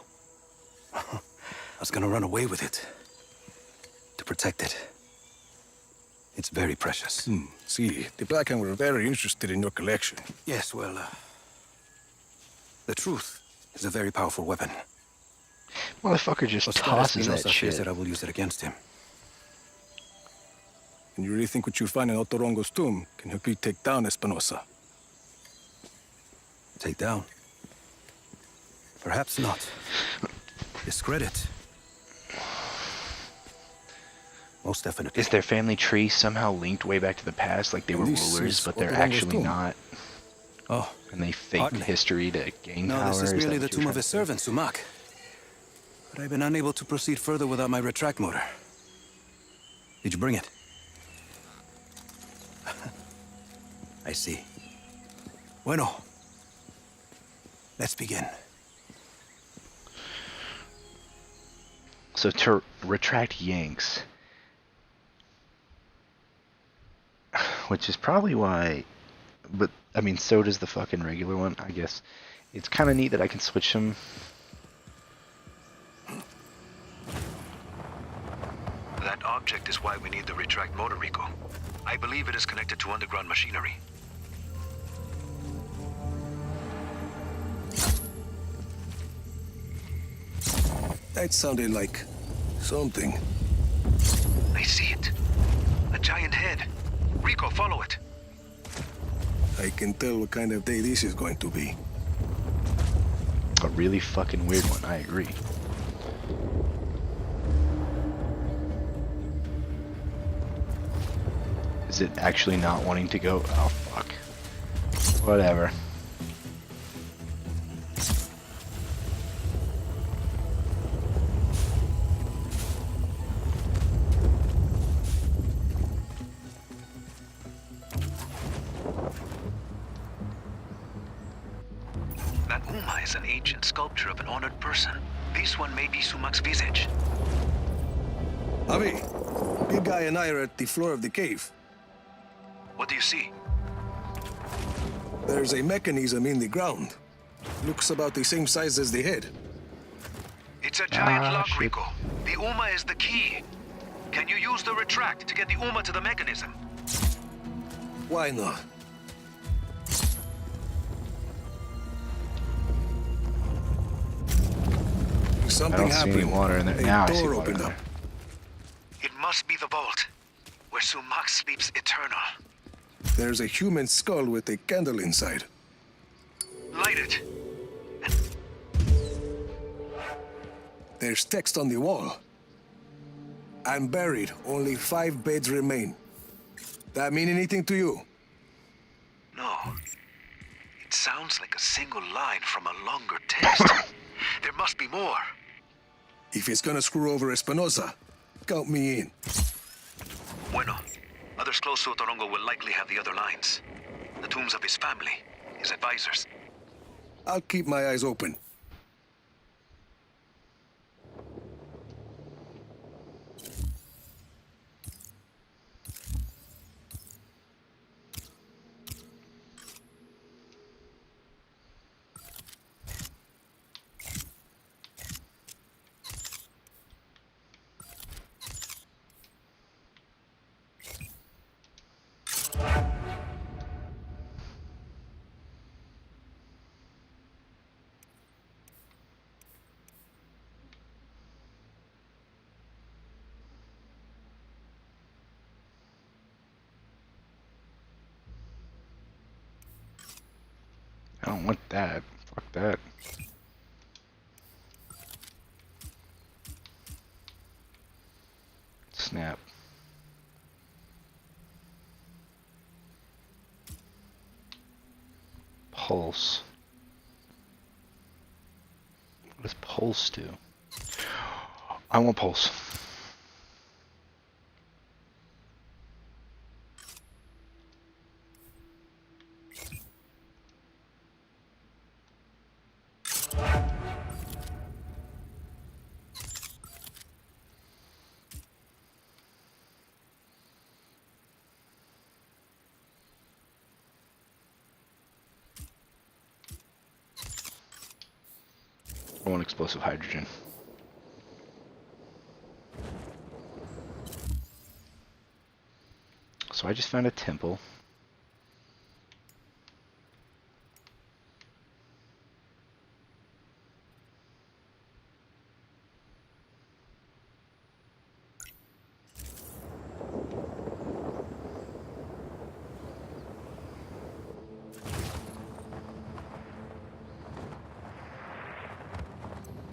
I was gonna run away with it. To protect it. It's very precious. See, the Black Hand were very interested in your collection. Yes, well, the truth is a very powerful weapon. Motherfucker just Oscar tosses Espinosa that fears shit. that I will use it against him. And you really think what you find in Otorongo's tomb can help you take down Espinosa? Take down? Perhaps not. Discredit? Most definitely. Is their family tree somehow linked way back to the past, like they were This rulers, is but they're Otorongo's actually tomb. not? Oh, And they faked Hardly. history to gain no, power? this is that merely what the you're tomb trying of his to say? servant, Sumac. But I've been unable to proceed further without my retract motor. Did you bring it? I see. Bueno. Let's begin. So to retract Yanks, which is probably why, but I mean, so does the fucking regular one, I guess. It's kind of neat that I can switch them. That object is why we need the retract motor, Rico. I believe it is connected to underground machinery. That sounded like something. I see it. A giant head. Rico, follow it. I can tell what kind of day this is going to be. A really fucking weird one, I agree. Is it actually not wanting to go? Oh, fuck. Whatever. That Uma is an ancient sculpture of an honored person. This one may be Sumac's visage. Avi, big guy and I are at the floor of the cave. What do you see? There's a mechanism in the ground. Looks about the same size as the head. It's a giant lock, shit. Rico. The Uma is the key. Can you use the retract to get the Uma to the mechanism? Why not? I Something don't see any happened. water in there. A Now I see door water opened in up. there. It must be the vault, where Sumac sleeps eternal. There's a human skull with a candle inside. Light it. There's text on the wall. I'm buried. Only 5 beds remain. That mean anything to you? No. It sounds like a single line from a longer text. There must be more. If it's gonna screw over Espinosa, count me in. Bueno. Others close to Otorongo will likely have the other lines. The tombs of his family, his advisors. I'll keep my eyes open. I don't want that. Fuck that. Snap. Pulse. What does pulse do? I want pulse. I want explosive hydrogen. So I just found a temple.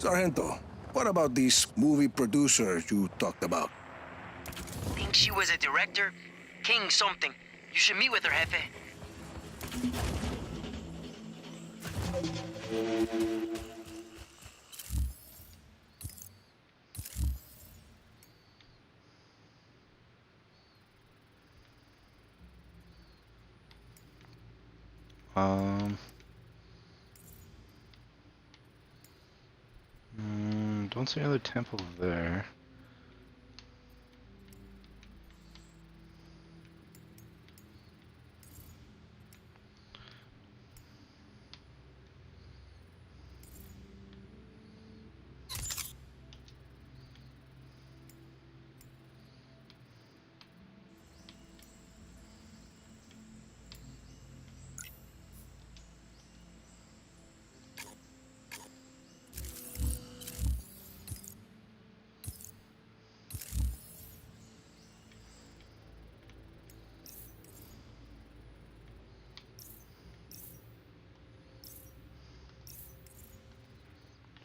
Sargento, what about these movie producers you talked about? Think she was a director? King something. You should meet with her, Jefe. Don't see another temple there.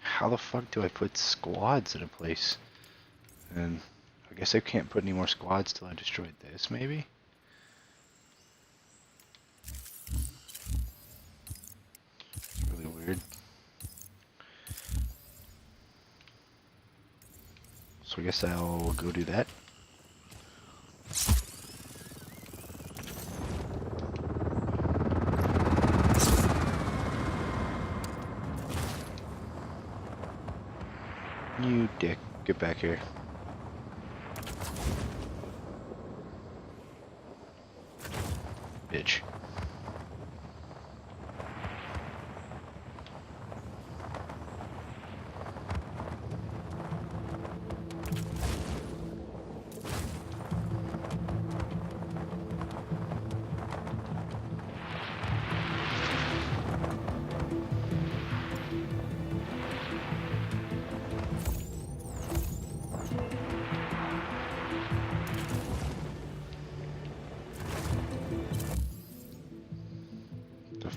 How the fuck do I put squads in a place? And I guess I can't put any more squads till I destroyed this, maybe? It's really weird. So I guess I'll go do that. You dick, get back here. Bitch.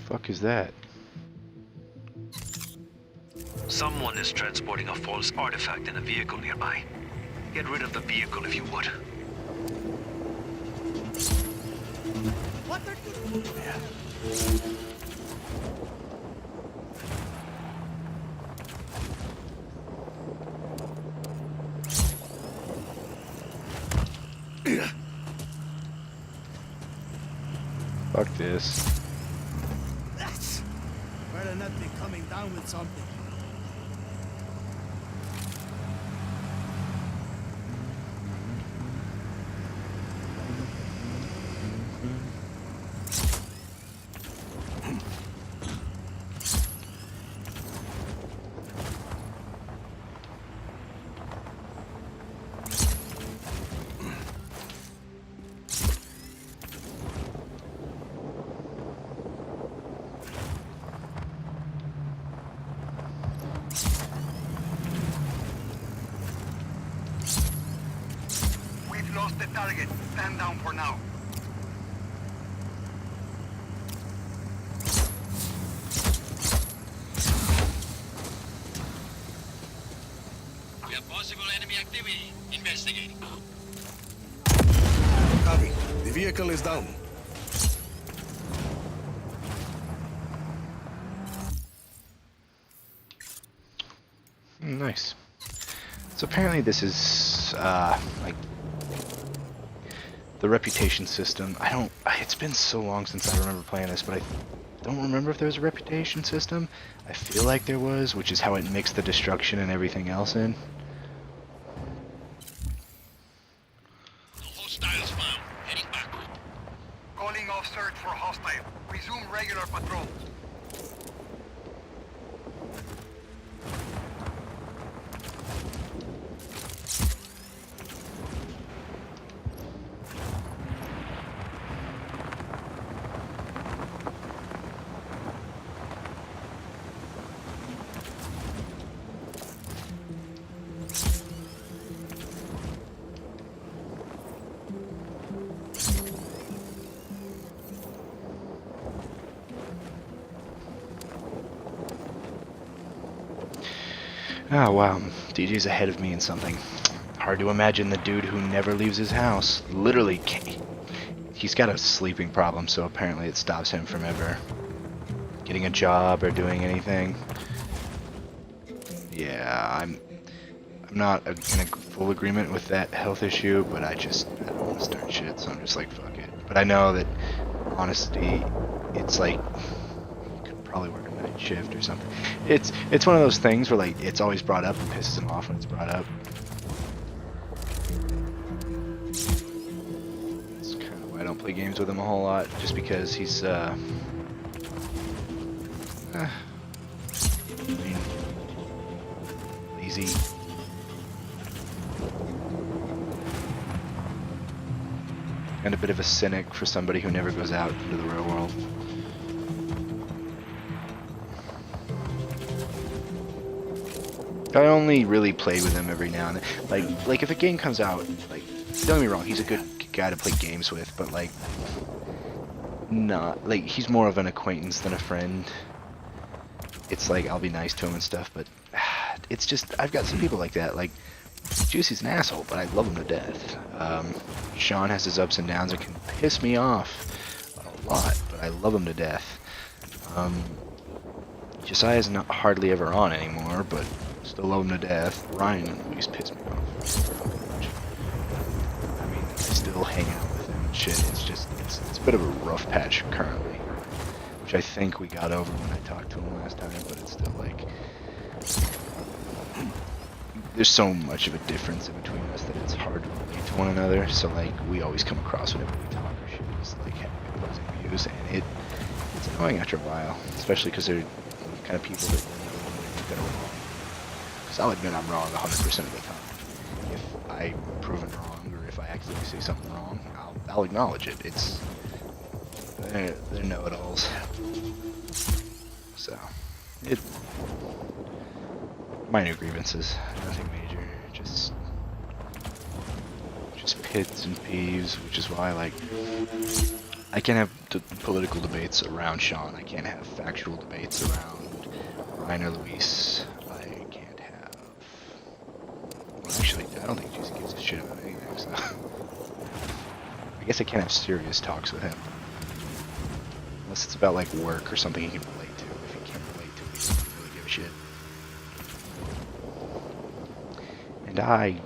Fuck is that? Someone is transporting a false artifact in a vehicle nearby. Get rid of the vehicle if you would. What are you doing? Fuck this. Better not be coming down with something. Lost the target. Stand down for now. We have possible enemy activity. Investigate. Copy. The vehicle is down. Nice. So apparently this is like the reputation system. It's been so long since I remember playing this, but I don't remember if there was a reputation system. I feel like there was, which is how it mixed the destruction and everything else in. Hostiles found. Heading backward. Calling off search for hostile. Resume regular patrol. Oh wow, DJ's ahead of me in something. Hard to imagine the dude who never leaves his house. Literally can't. He's got a sleeping problem, so apparently it stops him from ever getting a job or doing anything. Yeah, I'm not in a full agreement with that health issue, but I don't want to start shit, so I'm just like, fuck it. But I know that, honestly, it's like, you could probably work a night shift or something. It's one of those things where, like, it's always brought up and pisses him off when it's brought up. That's kind of why I don't play games with him a whole lot, just because he's, I mean, lazy. And a bit of a cynic for somebody who never goes out into the real world. I only really play with him every now and then. Like if a game comes out, like, don't get me wrong, he's a good guy to play games with, but like, not like he's more of an acquaintance than a friend. It's like I'll be nice to him and stuff, but it's just I've got some people like that. Like Juicy's an asshole, but I love him to death. Sean has his ups and downs and can piss me off a lot, but I love him to death. Josiah's not hardly ever on anymore, but still love him to death. Ryan at least piss me off. I mean, I still hang out with him and shit. It's just, it's a bit of a rough patch currently, which I think we got over when I talked to him last time, but it's still like, there's so much of a difference in between us that it's hard to relate to one another. So like we always come across whenever we talk or shit as like having opposing views, and it's annoying after a while, especially because they're the kind of people that are wrong. Because I'll admit I'm wrong 100% of the time. If I'm proven wrong or if I accidentally say something wrong, I'll acknowledge it. They're know-it-alls. So minor grievances, nothing major, just pits and peeves, which is why, like, I can't have political debates around Sean. I can't have factual debates around Ryan or Luis. I can't have. Well, actually, I don't think Juicy gives a shit about anything, so. I guess I can't have serious talks with him. Unless it's about, like, work or something he can relate to. If he can't relate to it, he doesn't really give a shit. And I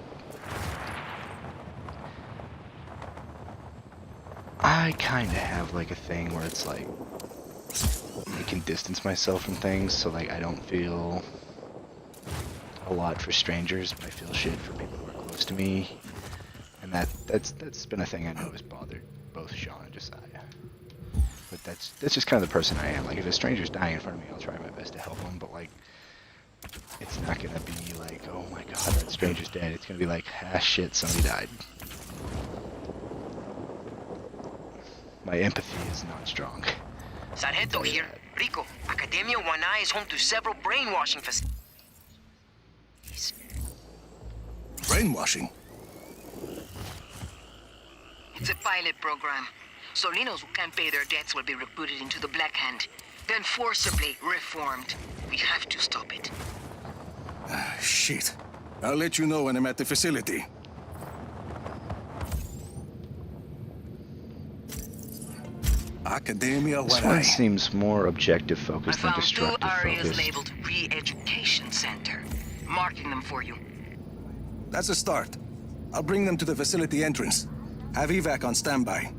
kind of have like a thing where it's like I can distance myself from things, so like I don't feel a lot for strangers, but I feel shit for people who are close to me, and that's been a thing I know has bothered both Sean and Josiah. But that's just kind of the person I am. Like if a stranger's dying in front of me, I'll try my best to help him, but like it's not gonna be like, oh my god, that stranger's dead. It's gonna be like, ah shit, somebody died. My empathy is not strong. Sargento here. Rico, Academia 1I is home to several brainwashing facilities. Brainwashing? It's a pilot program. Solinos who can't pay their debts will be recruited into the Black Hand, then forcibly reformed. We have to stop it. Shit. I'll let you know when I'm at the facility. Academia This 1I. one seems more objective focused than I found 2 destructive areas focused. labeled Re-Education Center. Marking them for you. That's a start. I'll bring them to the facility entrance. Have evac on standby.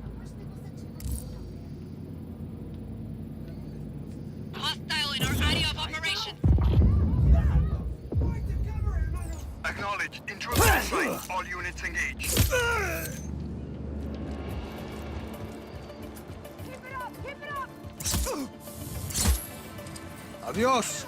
Hostile in our area of operation. Acknowledge. Intruder in sight. All units engaged. Adios.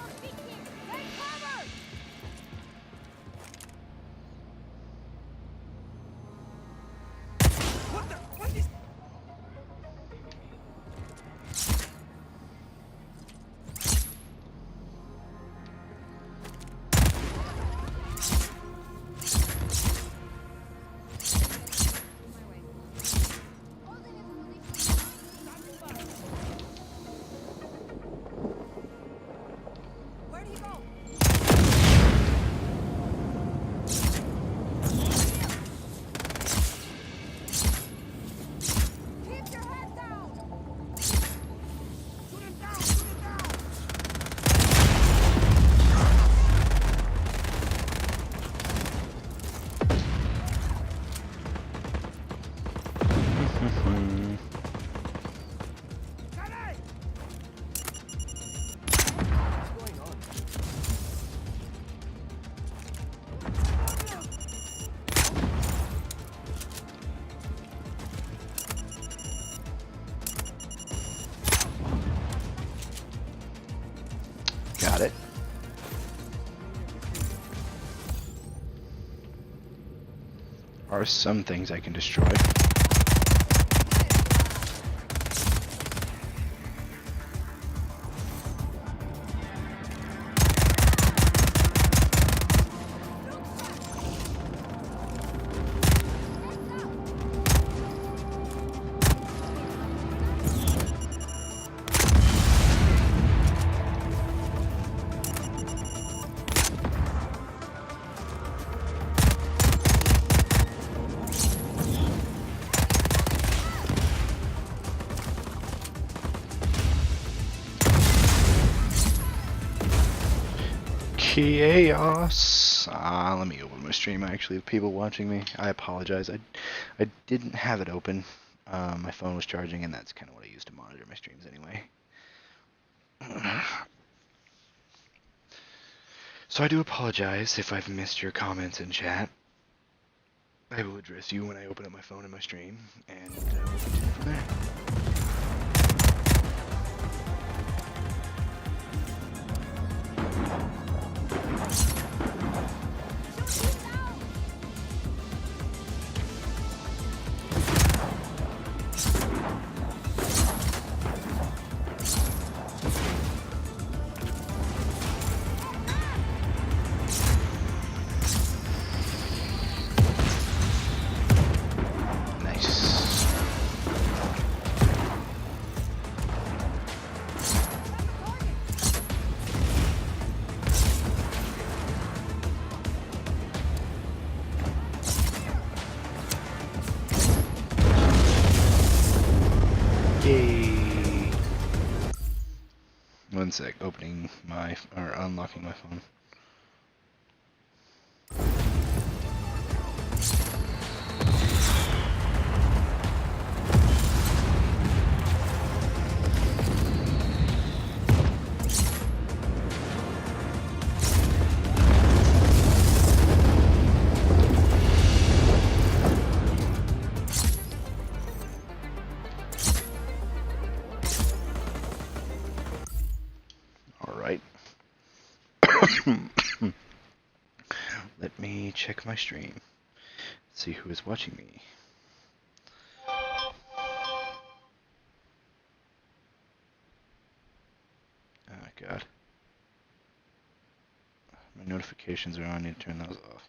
Got it. Are some things I can destroy. Chaos. Let me open my stream. Actually, the people watching me, I apologize. I didn't have it open. My phone was charging, and that's kind of what I use to monitor my streams anyway. So I do apologize if I've missed your comments in chat. I will address you when I open up my phone in my stream, and we'll continue from there. One sec, opening my, or unlocking my phone. Let me check my stream. See who is watching me. Oh god. My notifications are on, I need to turn those off.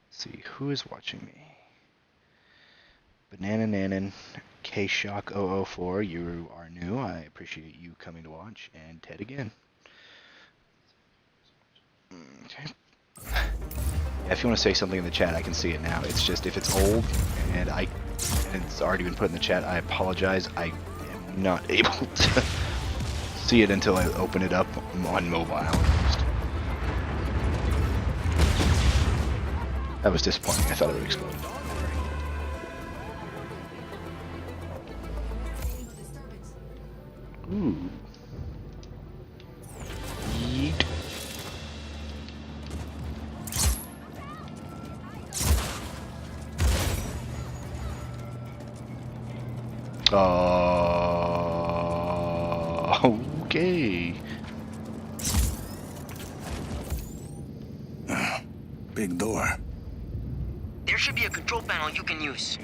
Let's see who is watching me. Banana Nanan, K-Shock 004, you are new. I appreciate you coming to watch. And Ted again. Okay. Yeah, if you want to say something in the chat, I can see it now. It's just if it's old and it's already been put in the chat, I apologize. I am not able to see it until I open it up on mobile. That was disappointing. I thought it would explode. Ooh. Yeet. Okay. Big door. There should be a control panel you can use.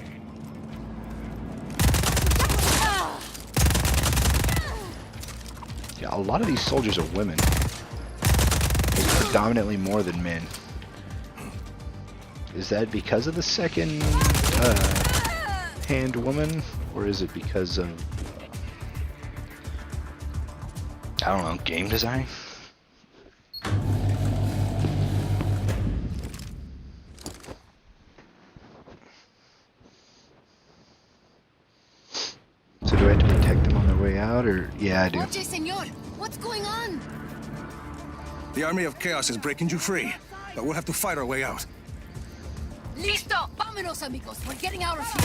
Yeah, a lot of these soldiers are women. They're predominantly more than men. Is that because of the second hand woman? Or is it because of, I don't know, game design? So do I have to protect them on their way out, or? Yeah, I do. Oye, señor, what's going on? The Army of Chaos is breaking you free, but we'll have to fight our way out. Listo! Vámonos, amigos! We're getting out of here!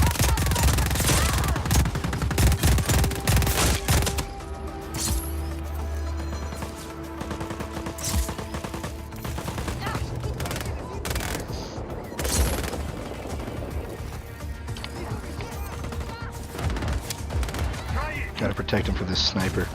Gotta protect him from this sniper.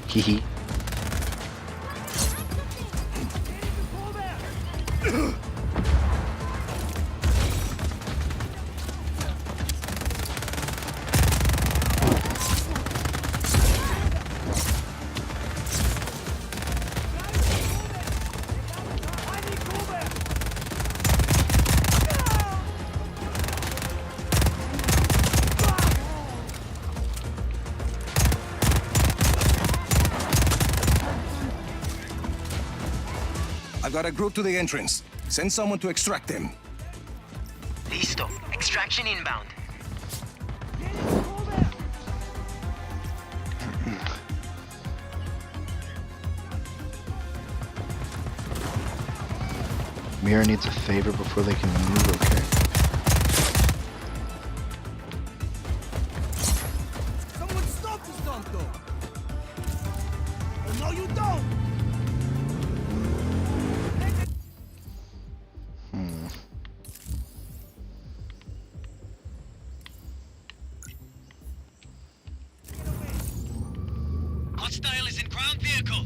Hee. I've got a group to the entrance. Send someone to extract them. Listo. Extraction inbound. Mira needs a favor before they can move, okay. Someone stop this Tonto! Oh, no, you don't! Hostile is in ground vehicle!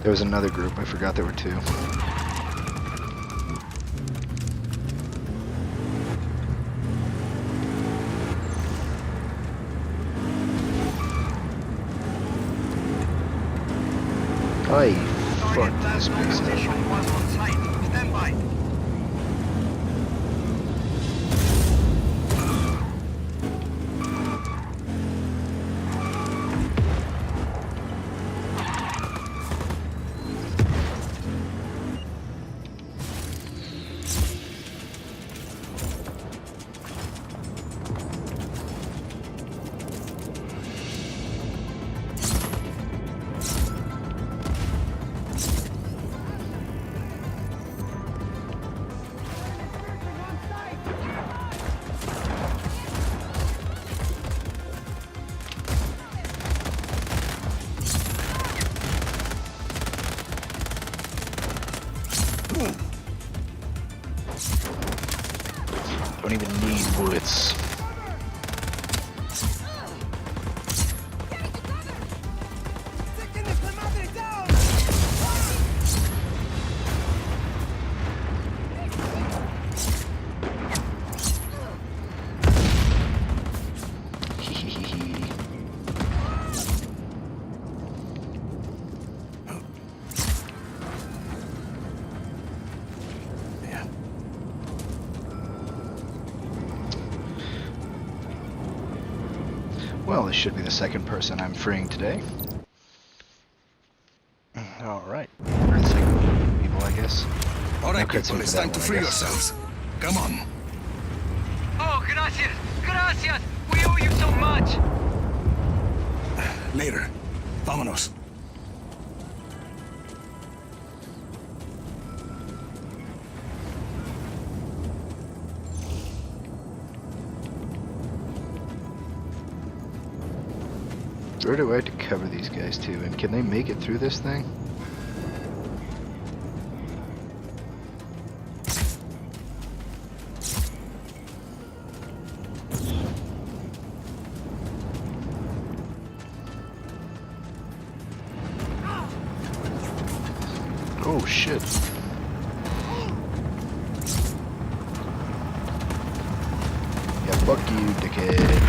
There was another group, I forgot there were two. Ay, fuck this place up. Stand by. Don't even need bullets. Well, this should be the second person I'm freeing today. Alright. Or the second people, I guess. Alright, No cutscene people, for it's that time to one, I free guess. yourselves. Come on. Oh, gracias! Gracias! We owe you so much! Later. Vámonos. Where do I have to cover these guys to? And can they make it through this thing? Oh shit. Fuck you, dickhead.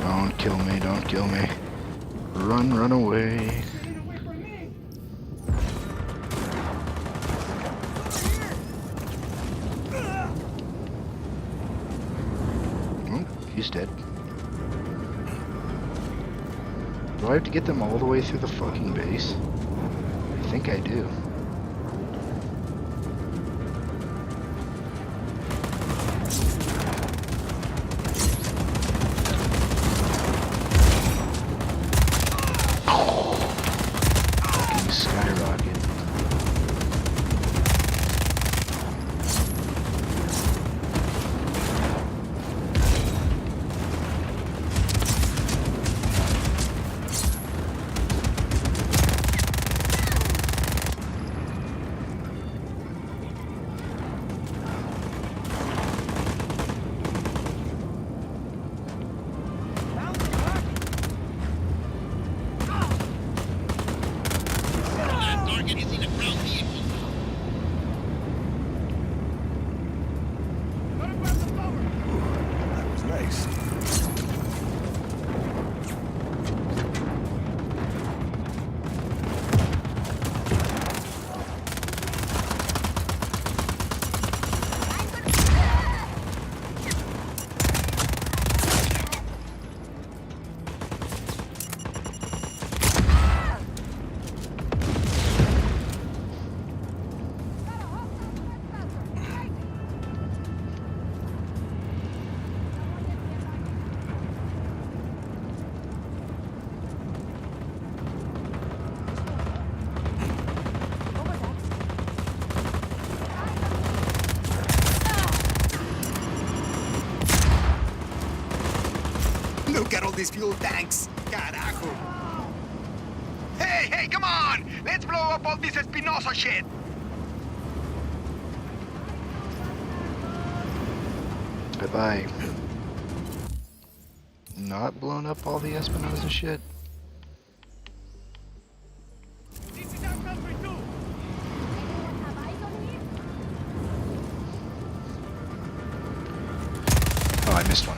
Don't kill me, don't kill me. Run, run away. Oh, he's dead. Do I have to get them all the way through the fucking base? I think I do. Skyrocket. That was nice. Look at all these fuel tanks. Carajo. Hey, come on! Let's blow up all this Espinosa shit! Have I not blown up all the Espinosa shit? This is our country too! Oh, I missed one.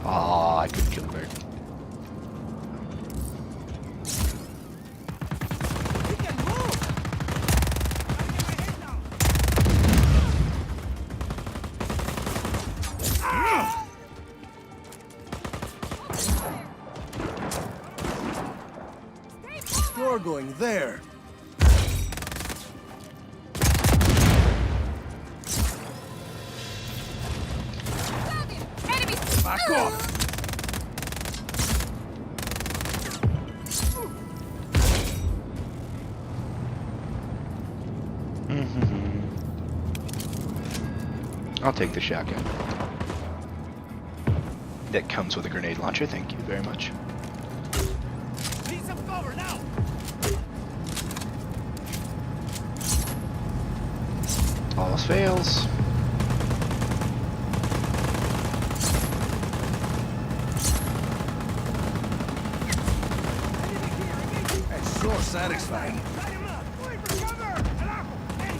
Oh, I couldn't kill the bird. We can move! You're going there. Back off! I'll take the shotgun. That comes with a grenade launcher, thank you very much. Need some cover now! All else fails. That's so satisfying. Light him up! Wait for cover! Carajo! Hey!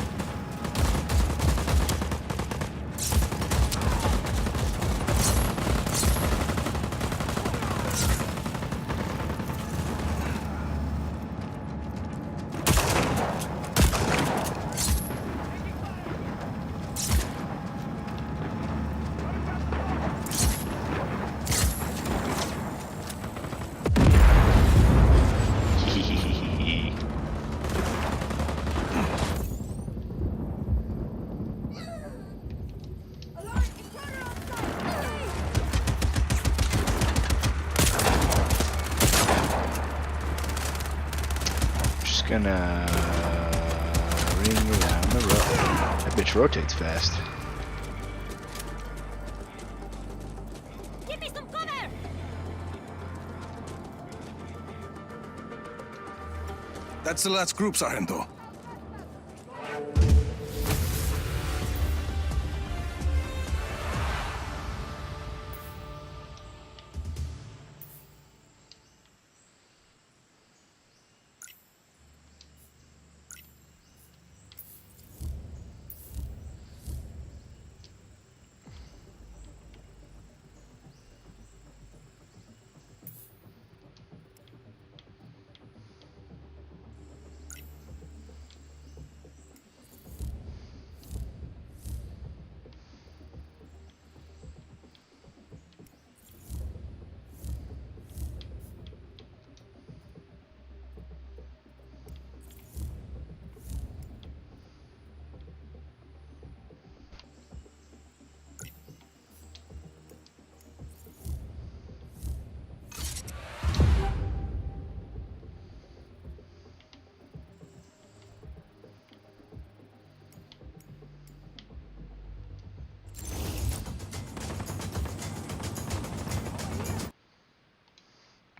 gonna ring around the road. That bitch rotates fast. Give me some cover! That's the last group, Sargento.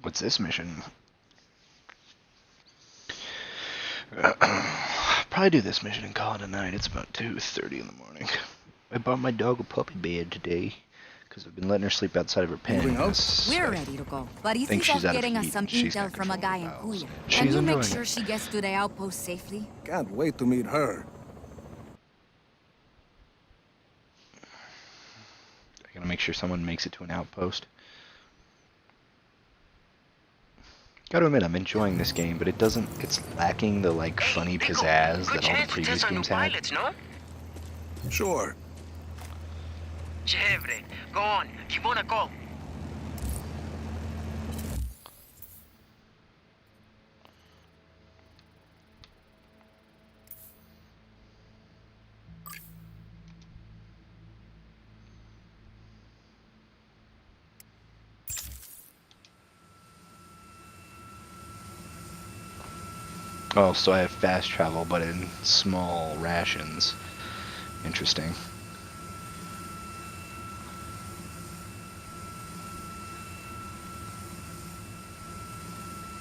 What's this mission? Probably do this mission and call it a night. It's about 2:30 in the morning. I bought my dog a puppy bed today because I've been letting her sleep outside of her pen. Moving out? We're ready to go, but think Izzy's she's off out of getting us heat some and she's intel got from a control guy in of the bowels. Kuya. She's Can you make enjoying sure it. she gets to the outpost safely? Can't wait to meet her. I gotta make sure someone makes it to an outpost. Gotta admit, I'm enjoying this game, but it's lacking the, like, funny Rico, pizzazz good that all the chance to previous test our new games had. pilots, no? Sure. Chévere. Go on. Keep on a call. Oh, so I have fast travel, but in small rations. Interesting.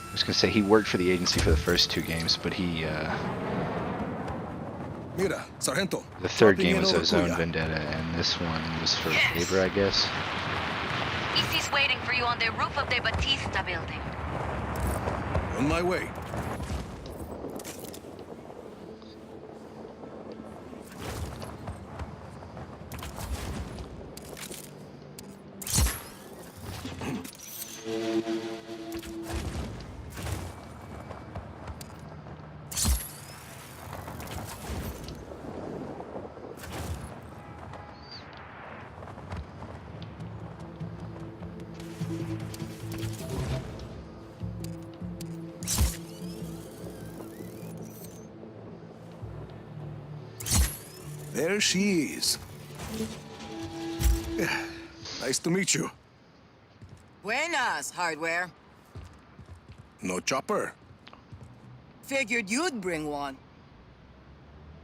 I was gonna say he worked for the agency for the first 2 games, but he, Mira, Sargento. the third dropping game in was over a Zone Kuya. Vendetta, and this one was for Yes. favor, I guess. Izzy's waiting for you on the roof of the Batista building. On my way. There she is. Yeah, nice to meet you. Buenas, hardware. No chopper. Figured you'd bring one.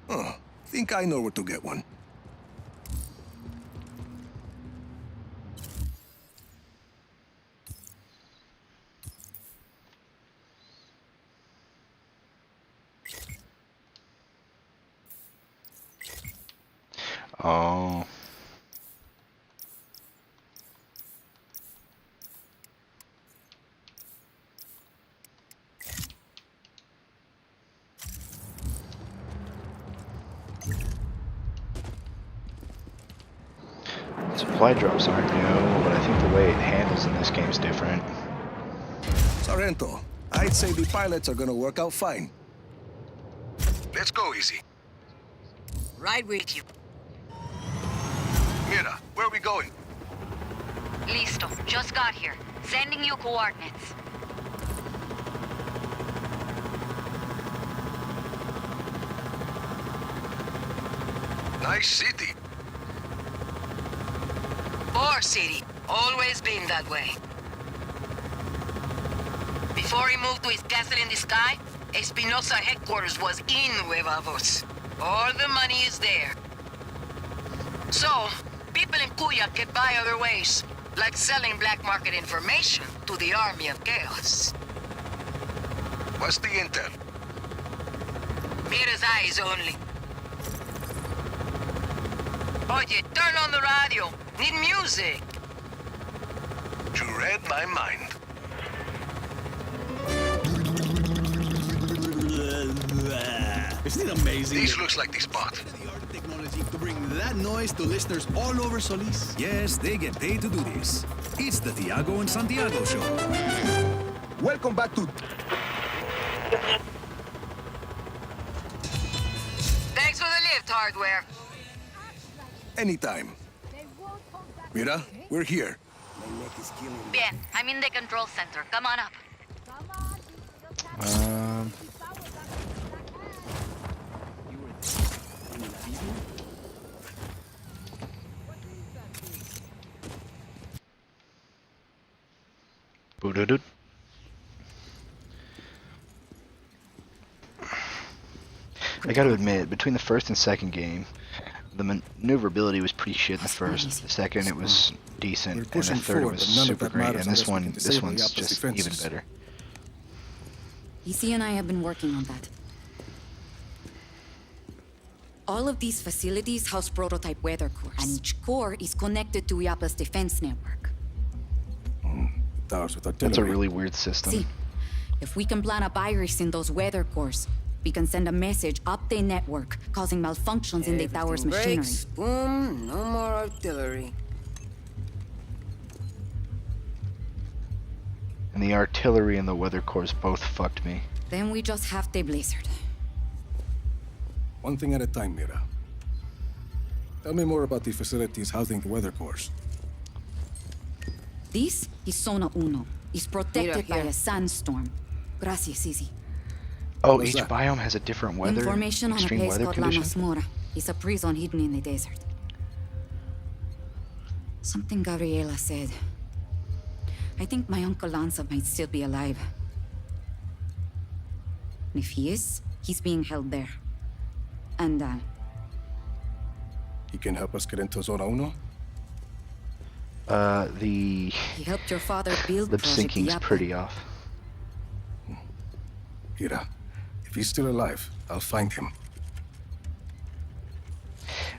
Oh, think I know where to get one. Oh. Supply drops aren't new, but I think the way it handles in this game is different. Sargento, I'd say the pilots are gonna work out fine. Let's go, Easy. Right with you. Mira, where are we going? Listo. Just got here. Sending you coordinates. Nice city. Boar City. Always been that way. Before he moved to his castle in the sky, Espinosa headquarters was in Nueva Voz. All the money is there. So, people in Cuya get by other ways, like selling black market information to the Army of Chaos. What's the intel? Mira's eyes only. Oye, turn on the radio. Need music. You read my mind. Isn't it amazing? This looks like the spot. The technology to bring that noise to listeners all over Solis. Yes, they get paid to do this. It's the Tiago and Santiago show. Welcome back to... Thanks for the lift, hardware. Anytime. Mira, we're here. Bien, I'm in the control center. Come on up. Boo-doo-doo. I gotta admit, between the first and second game, the maneuverability was pretty shit in the first. The second, it was decent, and the third, it was super great. And this one's just even better. EC and I have been working on that. All of these facilities house prototype weather cores, and each core is connected to IAPA's defense network. Towers with That's a artillery. really weird system. See, if we can plant a virus in those weather cores, we can send a message up the network, causing malfunctions in the tower's machinery. Breaks, boom, no more artillery. And the artillery and the weather cores both fucked me. Then we just have the blizzard. One thing at a time, Mira. Tell me more about the facilities housing the weather cores. This is Zona Uno. It's protected by here. a sandstorm. Gracias, Izzy. Oh, What's each that? biome has a different weather, Information on a extreme place weather called La condition. Masmorra. It's a prison hidden in the desert. Something Gabriela said. I think my Uncle Lanza might still be alive. And if he is, he's being held there. And, He can help us get into Zona Uno? The he helped your father build lip Project syncing's IAPA. pretty off. Mira, if he's still alive, I'll find him.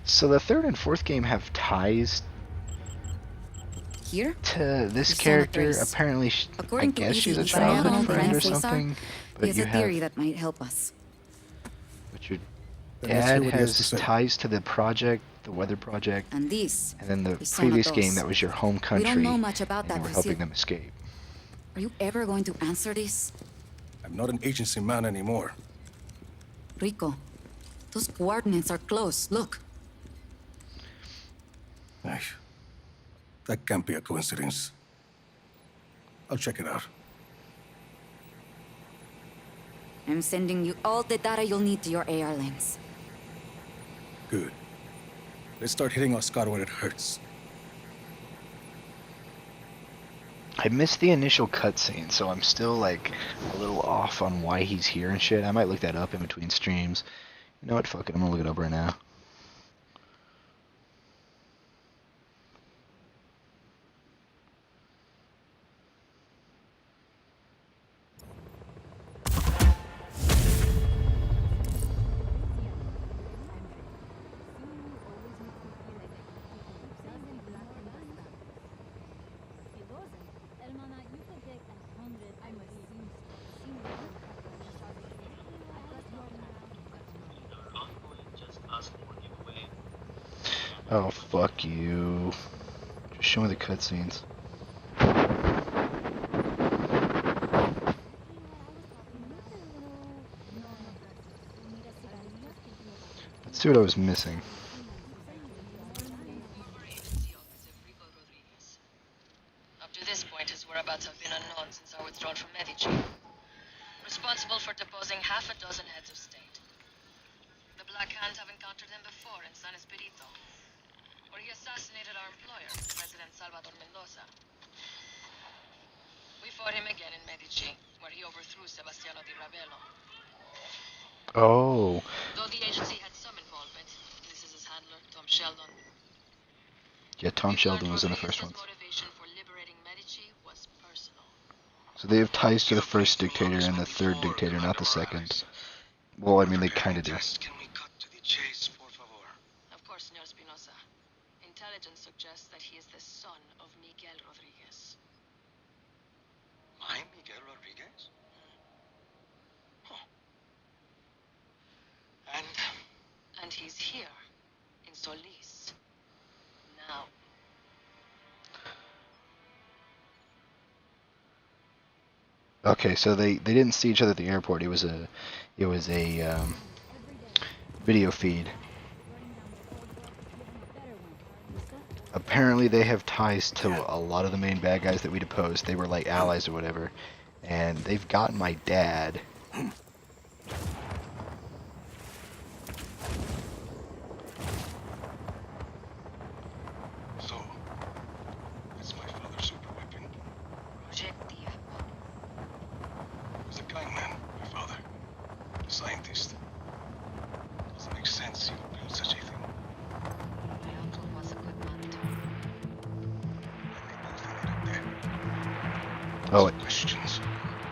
So the third and fourth game have ties Here? to this It's Zona character. Tres. Apparently, I According guess to she's a Izzy, Mariano childhood and friend or Cesar, something. He But has you a theory have, that might help us. but your Then let's hear dad what he has to has say. ties to the project, the weather project, And this and then the is Zona previous Dos. game that was your home country. We don't know much about and that you were this helping year. them escape. Are you ever going to answer this? I'm not an agency man anymore. Rico, those coordinates are close. Look. Ay, that can't be a coincidence. I'll check it out. I'm sending you all the data you'll need to your AR lens. Good. Let's start hitting Oscar where it hurts. I missed the initial cutscene, so I'm still like a little off on why he's here and shit. I might look that up in between streams. You know what? Fuck it. I'm gonna look it up right now. Oh, fuck you. Just show me the cutscenes. Let's see what I was missing. Up to this point, his whereabouts have been unknown since our withdrawal from Medici. Responsible for deposing half a dozen heads of state. The Black Hand have encountered him before in San Espirito, where he assassinated our employer, President Salvador Mendoza. We fought him again in Medici, where he overthrew Sebastiano di Ravello. Oh. Though the agency had some involvement, this is his handler, Tom Sheldon. Yeah, Tom Sheldon was in the first one. Motivation for liberating Medici was personal. So they have ties to the first dictator and the third dictator, not the second. Well, I mean, they kind of do. Can we cut to the chase, por favor? Of course, Senor Espinosa. Intelligence suggests that he is the son of Miguel Rodriguez. I'm Miguel Rodriguez? Huh. And he's here, in Solis. Now. Okay, so they didn't see each other at the airport. It was a video feed. Apparently they have ties to a lot of the main bad guys that we deposed. They were like allies or whatever. And they've got my dad. So, it's my father's super weapon. Projectia. He was a kind man, my father. A scientist. Doesn't make sense he would build such a thing. My uncle was a good man too. And they both ended up dead. Oh, Some questions.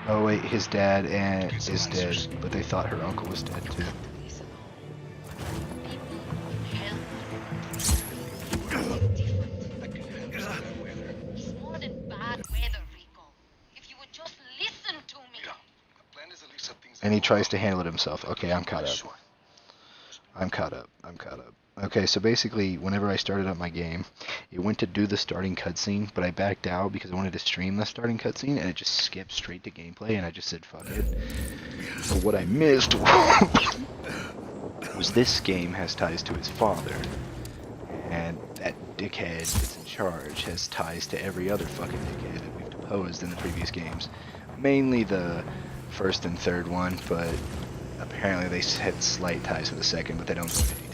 oh wait, his dad is dead, but they thought her uncle was dead too. I can handle bad weather. It's more than bad weather, Rico. If you would just listen to me. Mira, the plan is at least some things And he tries to handle it himself. Okay, I'm caught up. I'm caught up. Okay, so basically, whenever I started up my game, it went to do the starting cutscene, but I backed out because I wanted to stream the starting cutscene, and it just skipped straight to gameplay, and I just said, fuck it. So what I missed was this game has ties to his father, and that dickhead that's in charge has ties to every other fucking dickhead that we've deposed in the previous games. Mainly the first and third one, but apparently they had slight ties to the second, but they don't go into detail.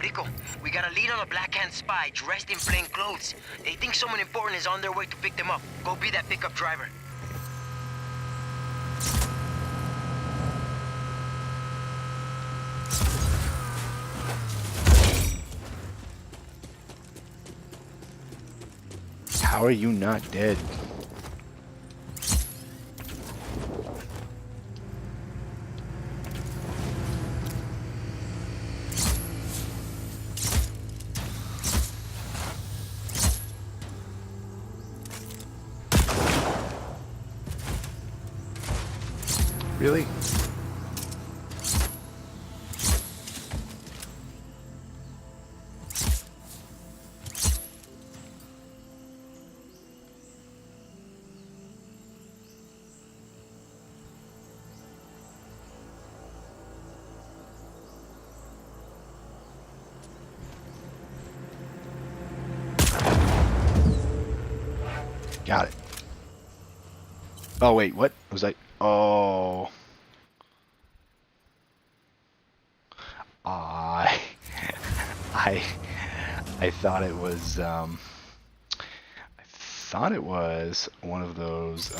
Rico, we got a lead on a Black Hand spy dressed in plain clothes. They think someone important is on their way to pick them up. Go be that pickup driver. How are you not dead? Really? Got it. Oh wait, what was I? Oh, I thought it was I thought it was one of those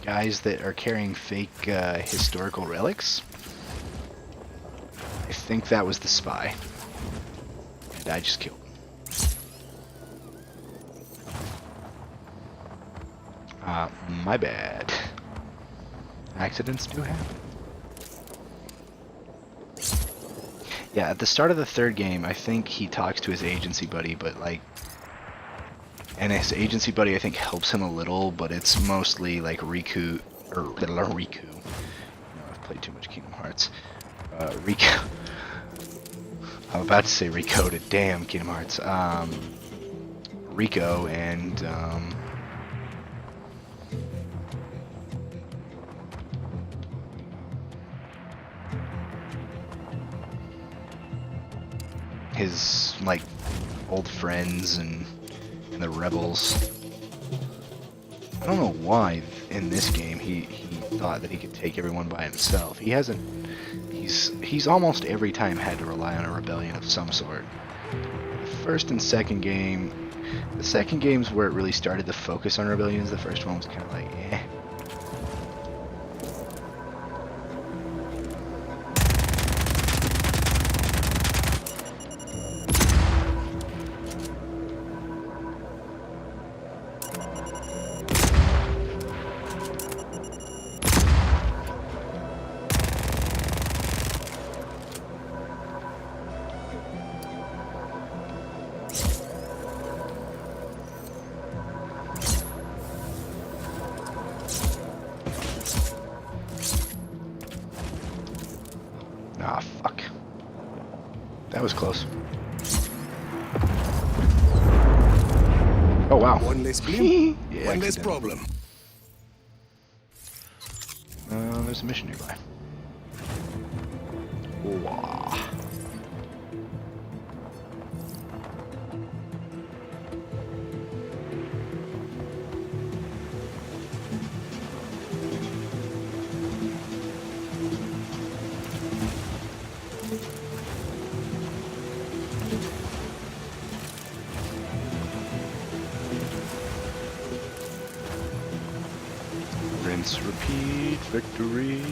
guys that are carrying fake historical relics. I think that was the spy. And I just killed him. My bad. Accidents do happen. Yeah, at the start of the third game, I think he talks to his agency buddy, but like... And his agency buddy, I think, helps him a little, but it's mostly like Riku... Or Riku. No, I've played too much Kingdom Hearts. Riku... I'm about to say Recoded. Damn, Kingdom Hearts. Rico and his like old friends and the rebels. I don't know why in this game he thought that he could take everyone by himself. He hasn't. He's almost every time had to rely on a rebellion of some sort. The first and second game, the second game's where it really started to focus on rebellions. The first one was kind of like, eh. Ah, fuck. That was close. Oh, wow. One less blimp, Yeah, one less accidental. problem. There's a mission nearby. Wah. Rinse, repeat, victory.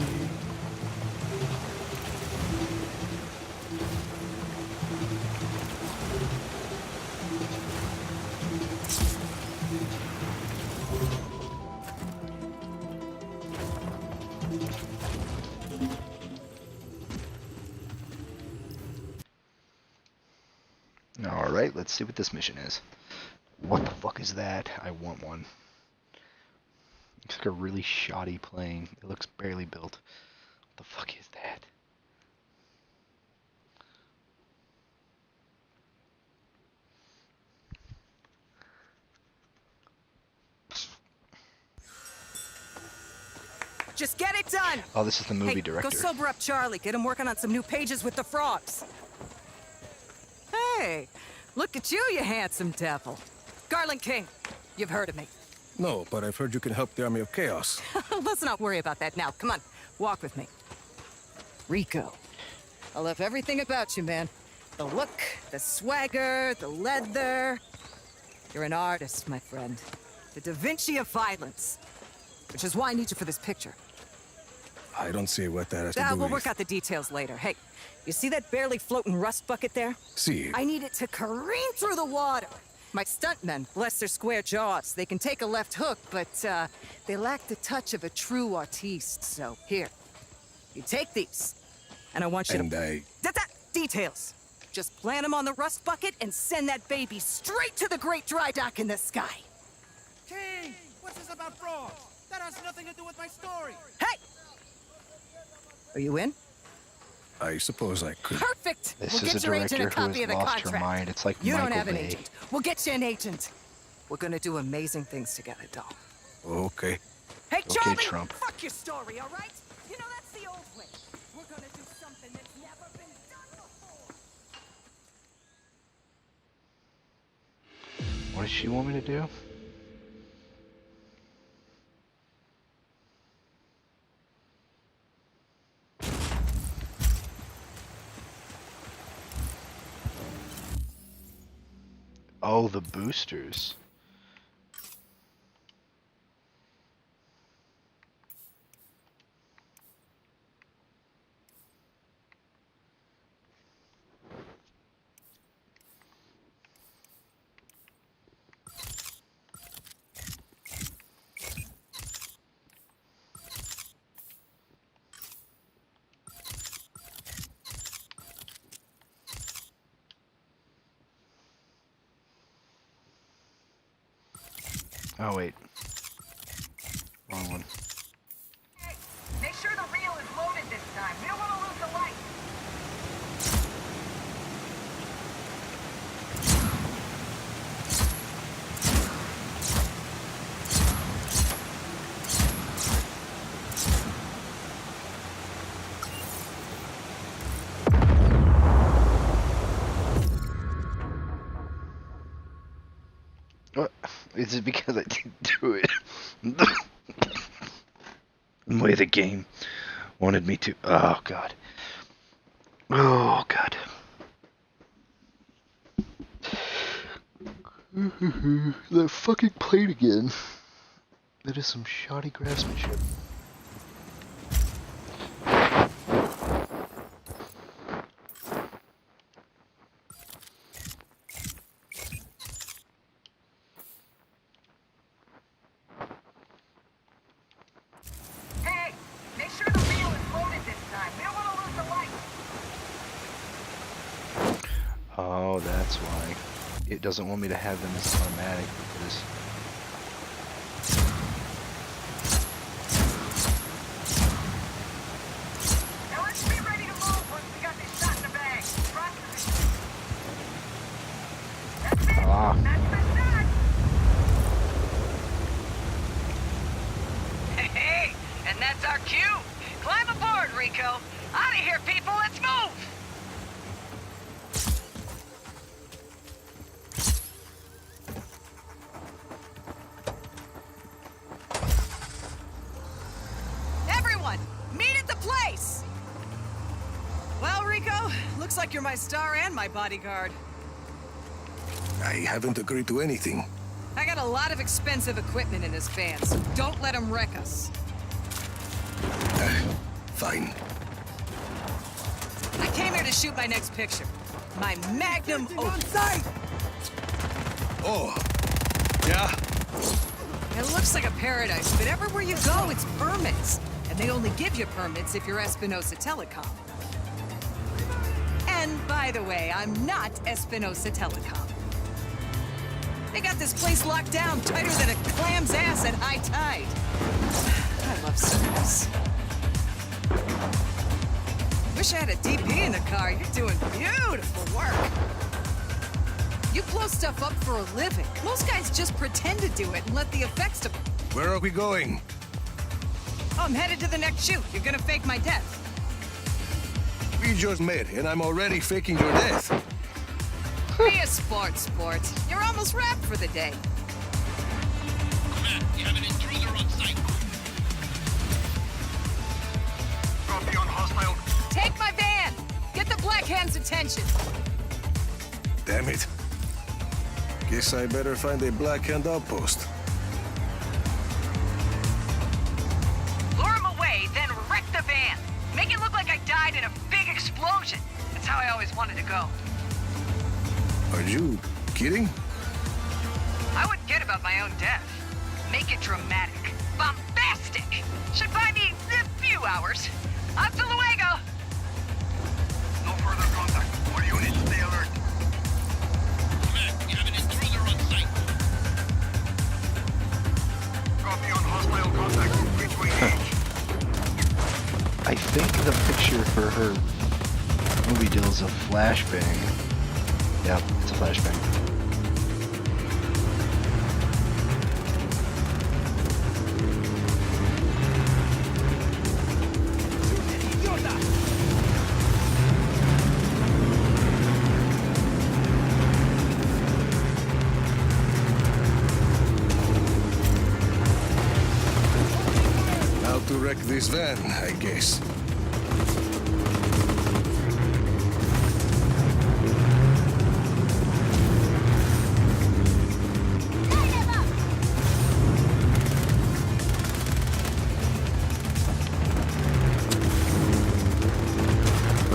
Alright, let's see what this mission is. What the fuck is that? I want one. Looks like a really shoddy plane. It looks barely built. What the fuck is that? Just get it done! Oh, this is the movie Hey, director. go sober up Charlie. Get him working on some new pages with the frogs. Hey, look at you, you handsome devil. Garland King, you've heard of me. No, but I've heard you can help the Army of Chaos. Let's not worry about that now. Come on, walk with me. Rico, I love everything about you, man. The look, the swagger, the leather. You're an artist, my friend. The Da Vinci of violence. Which is why I need you for this picture. I don't see what that has to do We'll with... work out the details later. Hey, you see that barely floating rust bucket there? See. I need it to careen through the water. My stuntmen, bless their square jaws, they can take a left hook, but they lack the touch of a true artiste. So here, you take these, and I want you And to... Details. Just plant them on the rust bucket and send that baby straight to the great dry dock in the sky. King, what's this about frogs? That has nothing to do with my story. Hey! Are you in? I suppose I could. Perfect! This We'll is get a your agent a director who copy of has the lost her contract. mind. It's like You Michael don't have an Bay. agent. We'll get you an agent. We're gonna do amazing things together, doll. Okay. Hey, Okay, Charlie! Trump. Fuck your story, all right? You know, that's the old way. We're gonna do something that's never been done before. What does she want me to do? Oh, the boosters. Oh, wait. Wrong one. Hey, make sure the reel is loaded this time. We don't want to lose the light. What? Is it because I didn't do it? The way the game wanted me to. Oh, God. Oh, God. That fucking plate again. That is some shoddy craftsmanship. Hey, make sure the wheel is loaded this time. We don't want to lose the light. Oh, that's why. It doesn't want me to have them as automatic because... Now let's be ready to move once we got this shot in the bag. Drop position. That's it. Ah. That's the shot. Hey, and that's our cue. Climb aboard, Rico. Out of here, people. Let's move. Everyone, meet at the place! Well, Rico, looks like you're my star and my bodyguard. I haven't agreed to anything. I got a lot of expensive equipment in this van, so don't let them wreck us. Fine. I came here to shoot my next picture. My magnum opus. Oh, yeah? It looks like a paradise, but everywhere you go, it's permits. And they only give you permits if you're Espinosa Telecom. And by the way, I'm not Espinosa Telecom. They got this place locked down tighter than a clam's ass at high tide. I love service. Wish I had a DP in the car. You're doing beautiful work. You blow stuff up for a living. Most guys just pretend to do it and let the effects to... Where are we going? Oh, I'm headed to the next shoot. You're gonna fake my death. We just met, and I'm already faking your death. Be a sport. You're almost wrapped for the day. Command, we have an intruder on site. Copy on hostile. Take my van! Get the Black Hand's attention! Damn it. Guess I better find a Black Hand outpost. Lure him away, then wreck the van. Make it look like I died in a big explosion. That's how I always wanted to go. Are you kidding? I wouldn't kid about my own death. Make it dramatic. Bombastic! Should buy me a few hours. Hasta luego! No further contact. All units stay alert. Command, we have an intruder on site. Copy on hostile contact. Reach to engage. I think the picture for her movie deal is a flashbang. Yeah, it's a flashbang. How to wreck this van, I guess.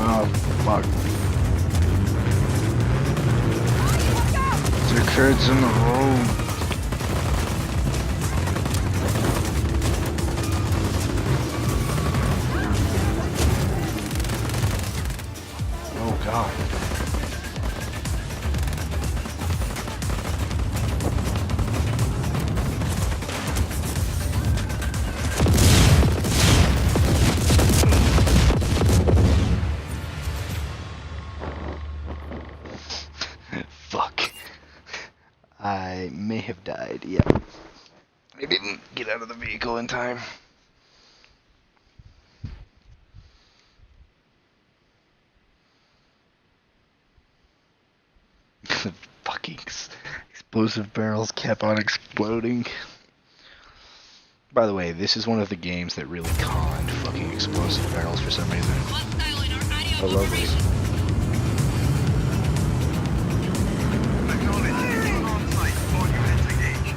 Oh, fuck. There are carrots in the road. Oh, God. Fuck. I may have died, yeah. I didn't get out of the vehicle in time. Fucking explosive barrels kept on exploding. By the way, this is one of the games that really conned fucking explosive barrels for some reason. Oh, lovely. Acknowledge. On site. All units engaged.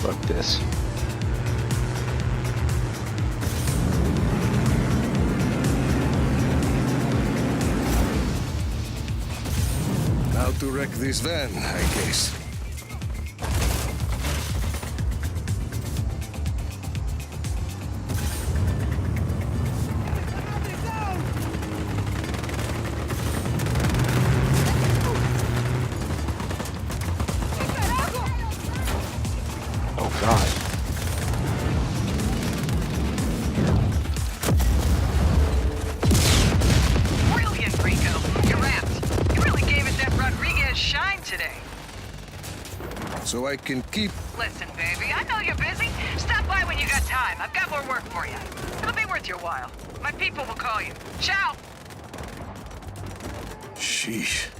Fuck this. How to wreck this van, I guess. Oh god. Brilliant, Rico. You ramped. You really gave it that Rodriguez shine today. So I can keep... Listen, baby, I know you're busy. Stop by when you got time. I've got more work for you. It'll be worth your while. My people will call you. Ciao! Sheesh.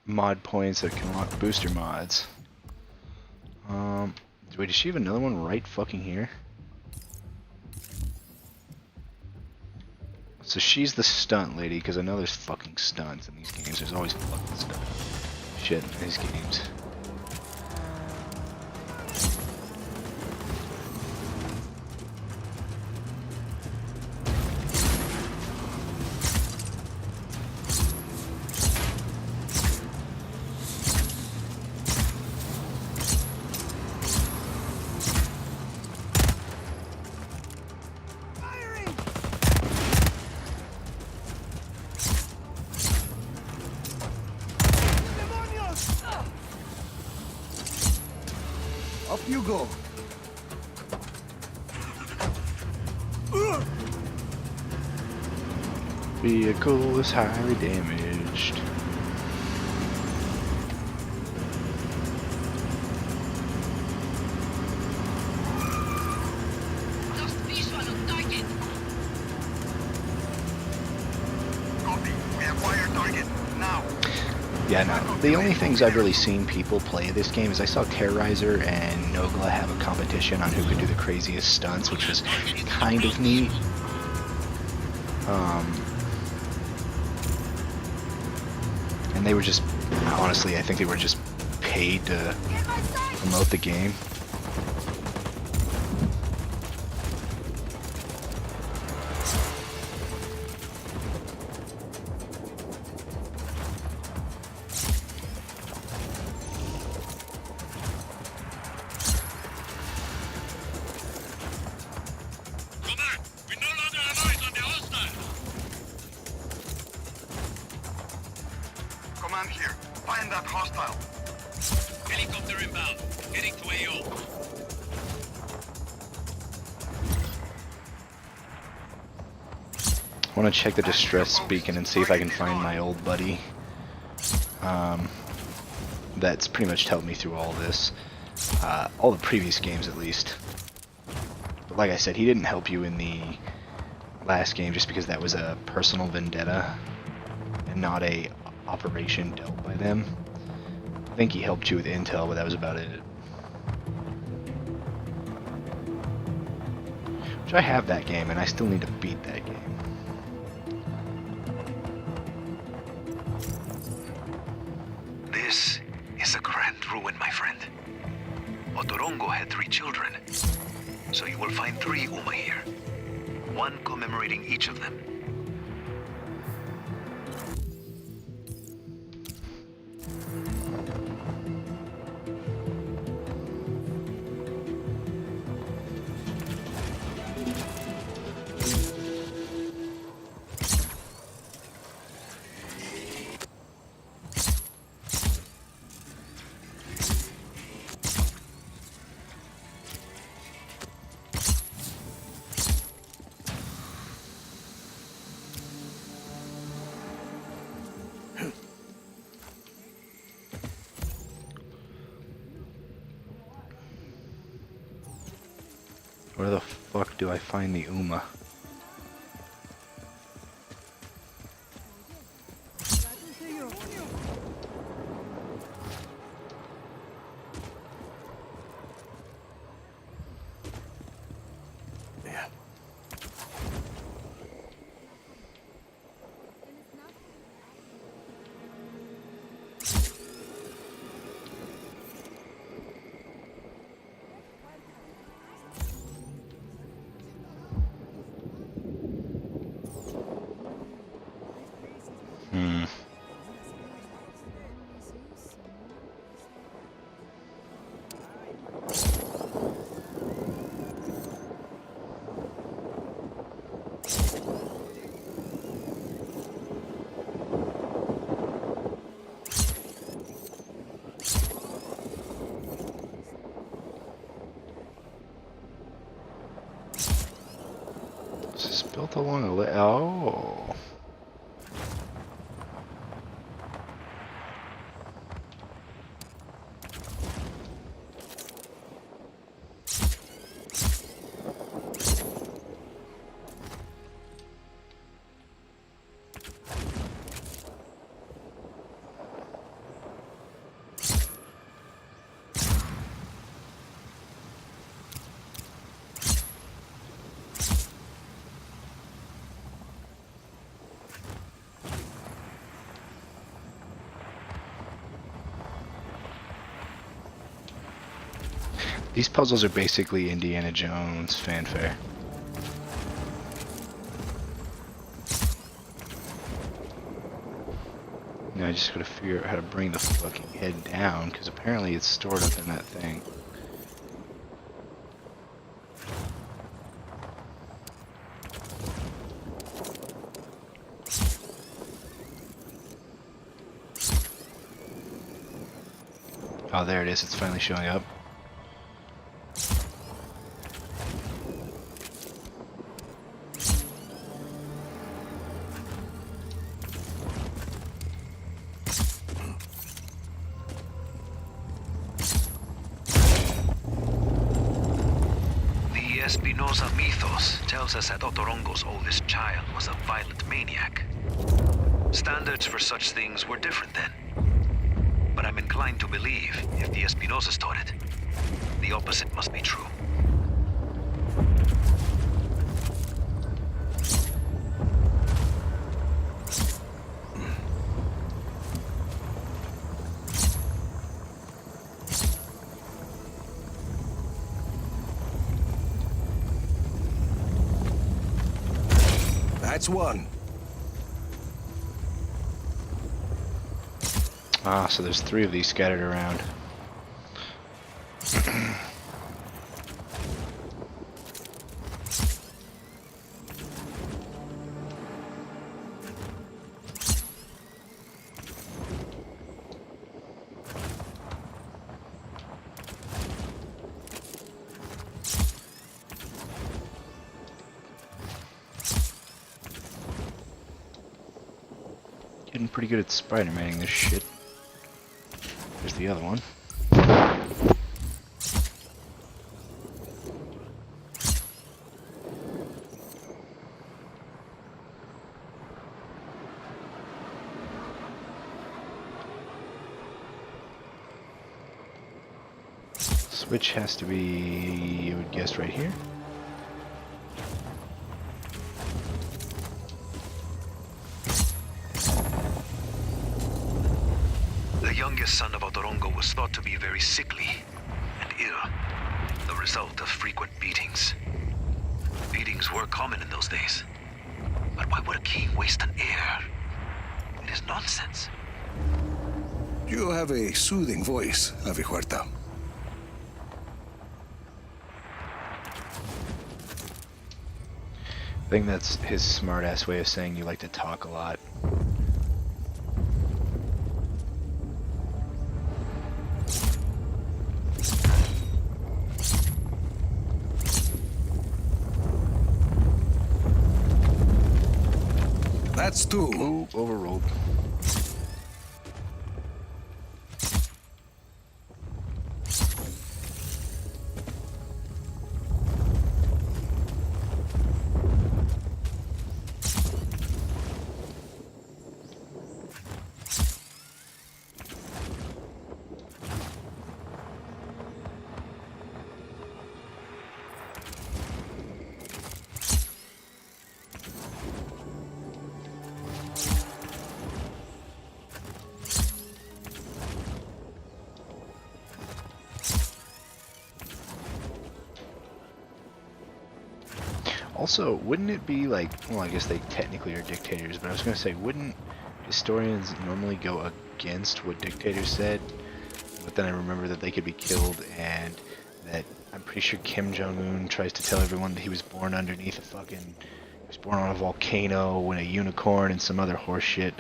Mod points that can unlock booster mods. Wait, does she have another one right fucking here? So she's the stunt lady, because I know there's fucking stunts in these games. There's always fucking stunt shit in these games. Up you go. Vehicle is highly damaged. Copy. We acquire target. Now. Yeah, no. The only things I've really seen people play this game is I saw Terrorizer and Nogla have a competition on who could do the craziest stunts, which was kind of neat. And they were just, honestly, I think they were just paid to promote the game. Command here. Find that hostile. Helicopter inbound. Heading to AO. I want to check the distress beacon and see if I can find my old buddy. That's pretty much helped me through all this. All the previous games at least. But like I said, he didn't help you in the last game just because that was a personal vendetta and not a operation dealt by them. I think he helped you with intel, but that was about it. Which I have that game and I still need to beat that game. This is a grand ruin, my friend. Otorongo had 3 children, so you will find 3 Uma here. One commemorating each of them. Where the fuck do I find the Uma? Yeah. This is built along a oh. These puzzles are basically Indiana Jones fanfare. Now I just gotta figure out how to bring the fucking head down, because apparently it's stored up in that thing. Oh, there it is. It's finally showing up. The Espinosa mythos tells us that Otorongo's oldest child was a violent maniac. Standards for such things were different then. But I'm inclined to believe, if the Espinosas taught it, the opposite must be true. That's one. Ah, so there's 3 of these scattered around. Getting pretty good at Spider-Maning this shit. There's the other one. Switch has to be, you would guess, right here. The youngest son of Otorongo was thought to be very sickly and ill, the result of frequent beatings. Beatings were common in those days. But why would a king waste an heir? It is nonsense. You have a soothing voice, Avihuerta. I think that's his smart-ass way of saying you like to talk a lot. That's 2. Ooh, overruled. Also, wouldn't it be like, well, I guess they technically are dictators, but I was going to say, wouldn't historians normally go against what dictators said? But then I remember that they could be killed, and that I'm pretty sure Kim Jong-un tries to tell everyone that he was born underneath a fucking, he was born on a volcano and a unicorn and some other horse shit.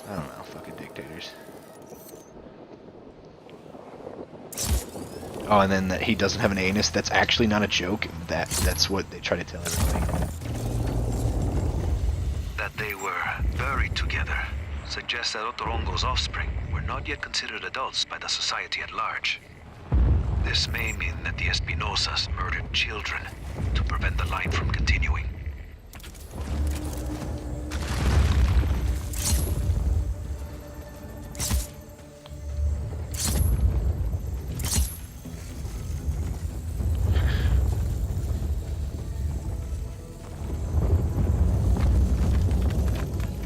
I don't know, fucking dictators. Oh, and then that he doesn't have an anus, that's actually not a joke. That's what they try to tell everybody. That they were buried together suggests that Otorongo's offspring were not yet considered adults by the society at large. This may mean that the Espinosas murdered children to prevent the line from continuing.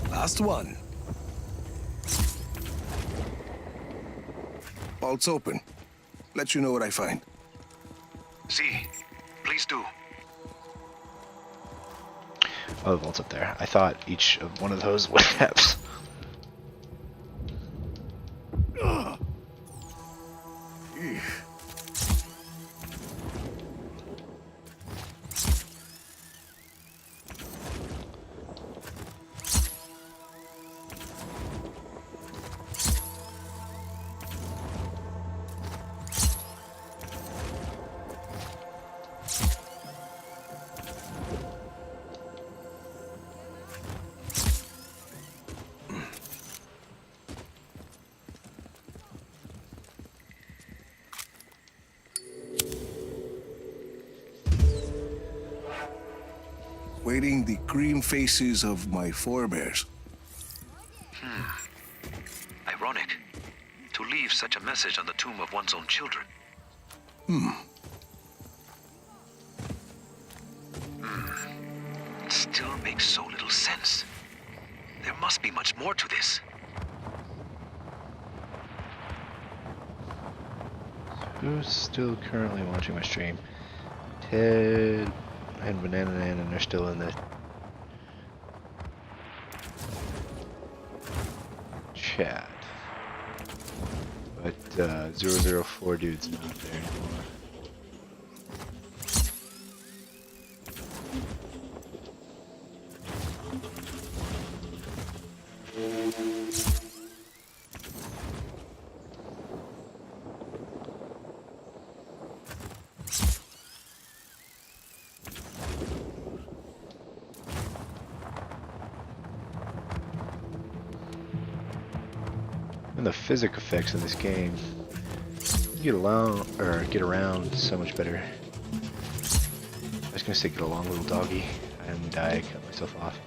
Last one. Vault's open. Let you know what I find. See, please do. Oh, the vault's up there. I thought each of one of those would have. Waiting the cream faces of my forebears. Ironic. To leave such a message on the tomb of one's own children. It still makes so little sense. There must be much more to this. Who's still currently watching my stream? Ted and Banana Man, and they're still in the chat. But 004 dude's not there anymore. And the physics effects in this game, you get around so much better. I was gonna say get along, little doggy, and I cut myself off.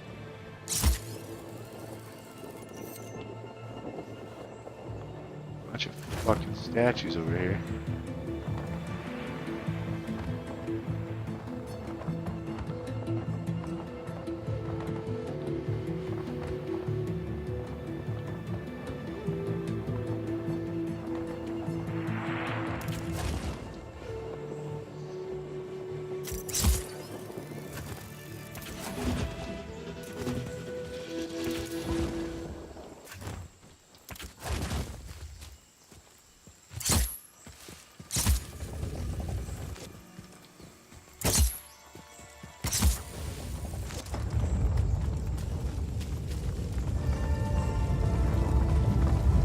Bunch of fucking statues over here.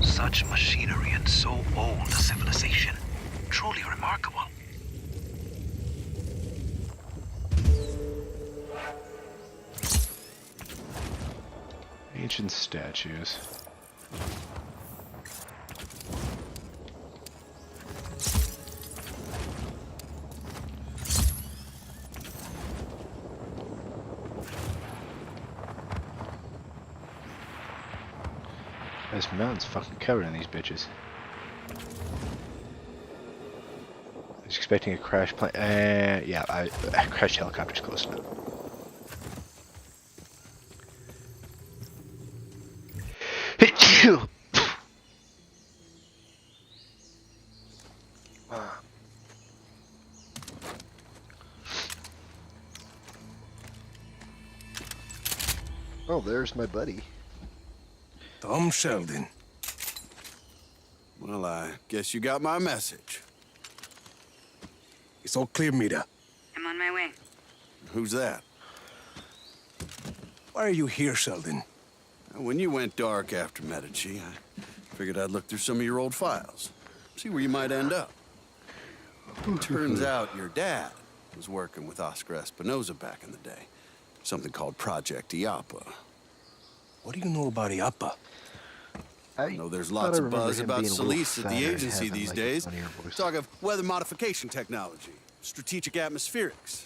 Such machinery and so old a civilization. Truly remarkable. Ancient statues. This mountain's fucking covered in these bitches. I was expecting a crash plane. Yeah, a crashed helicopter's close enough. Oh, there's my buddy. Tom Sheldon. Well, I guess you got my message. It's all clear, Mira. I'm on my way. Who's that? Why are you here, Sheldon? When you went dark after Medici, I figured I'd look through some of your old files. See where you might end up. Turns out your dad was working with Oscar Espinosa back in the day. Something called Project IAPA. What do you know about IAPA? I know there's lots of buzz about Solis at the agency these days. Talk of weather modification technology, strategic atmospherics.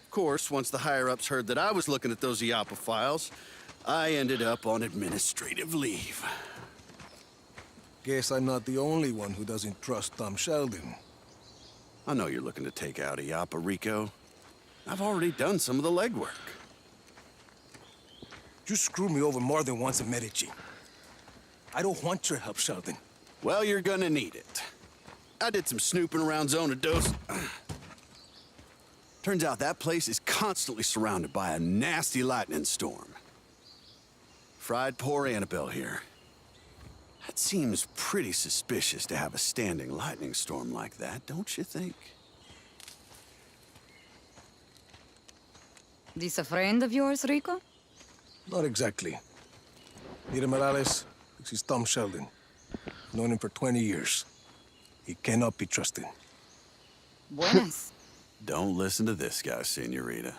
Of course, once the higher-ups heard that I was looking at those IAPA files, I ended up on administrative leave. Guess I'm not the only one who doesn't trust Tom Sheldon. I know you're looking to take out IAPA, Rico. I've already done some of the legwork. You screwed me over more than once in Medici. I don't want your help, Sheldon. Well, you're gonna need it. I did some snooping around Zona Dos. Turns out that place is constantly surrounded by a nasty lightning storm. Fried poor Annabelle here. That seems pretty suspicious to have a standing lightning storm like that, don't you think? This a friend of yours, Rico? Not exactly. Mira Morales, this is Tom Sheldon. Known him for 20 years. He cannot be trusted. Buenas. Don't listen to this guy, Senorita.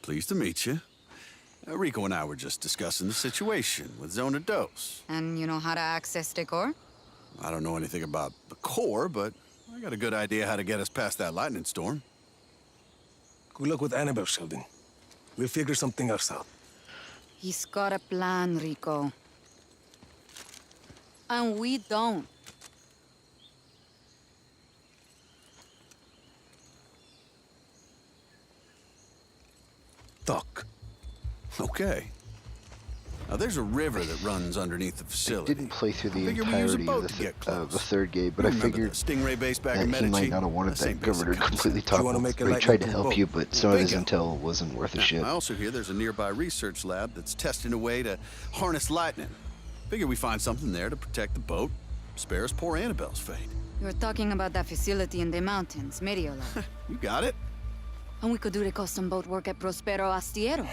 Pleased to meet you. Rico and I were just discussing the situation with Zona Dos. And you know how to access the core? I don't know anything about the core, but I got a good idea how to get us past that lightning storm. Good luck with Annabelle, Sheldon. We'll figure something else out. He's got a plan, Rico. And we don't. Talk. Okay. Now there's a river that runs underneath the I facility. didn't play through the Figured we use a entirety boat of to get the close. third game, but You I remember figured the Stingray base back in that he Medici? might not have wanted Same that governor basic completely concept. top You wanna off. make a He tried to lightning help bolt? you, but some of his Bingo. intel wasn't worth a Now, shit. I also hear there's a nearby research lab that's testing a way to harness lightning. Figure we find something there to protect the boat, spare us poor Annabelle's fate. You're talking about that facility in the mountains, Mediola. You got it? And we could do the custom boat work at Prospero Astiero.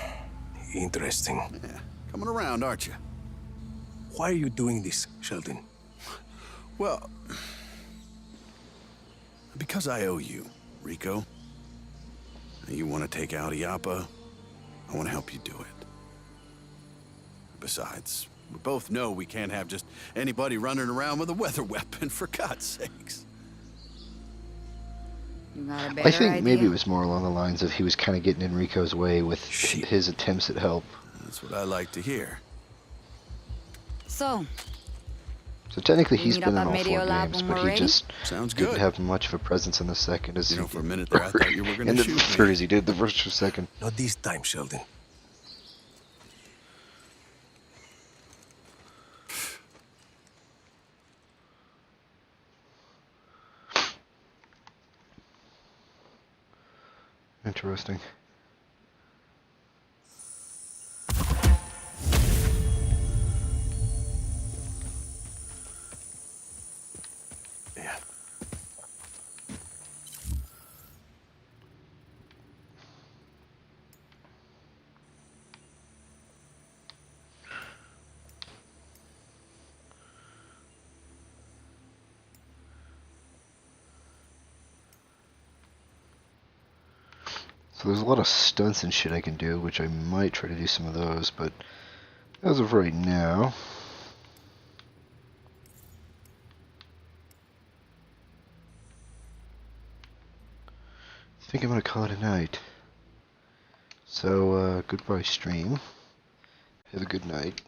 Interesting. Yeah, coming around, aren't you? Why are you doing this, Sheldon? Well, because I owe you, Rico. You want to take out IAPA, I want to help you do it. Besides, we both know we can't have just anybody running around with a weather weapon, for God's sakes. You got a better I think idea? maybe it was more along the lines of he was kind of getting in Rico's way with his attempts at help. That's what I like to hear. So, So technically We he's meet been up in at all four Mediolab games, when but we're he ready? just Sounds didn't good. have much of a presence in the second as You he know, for a did minute there, I thought you were going in to the shoot third me. as he did the first or second. Not this time, Sheldon. Interesting. Yeah. So there's a lot of stunts and shit I can do, which I might try to do some of those, but as of right now, I think I'm gonna call it a night. So, goodbye stream. Have a good night.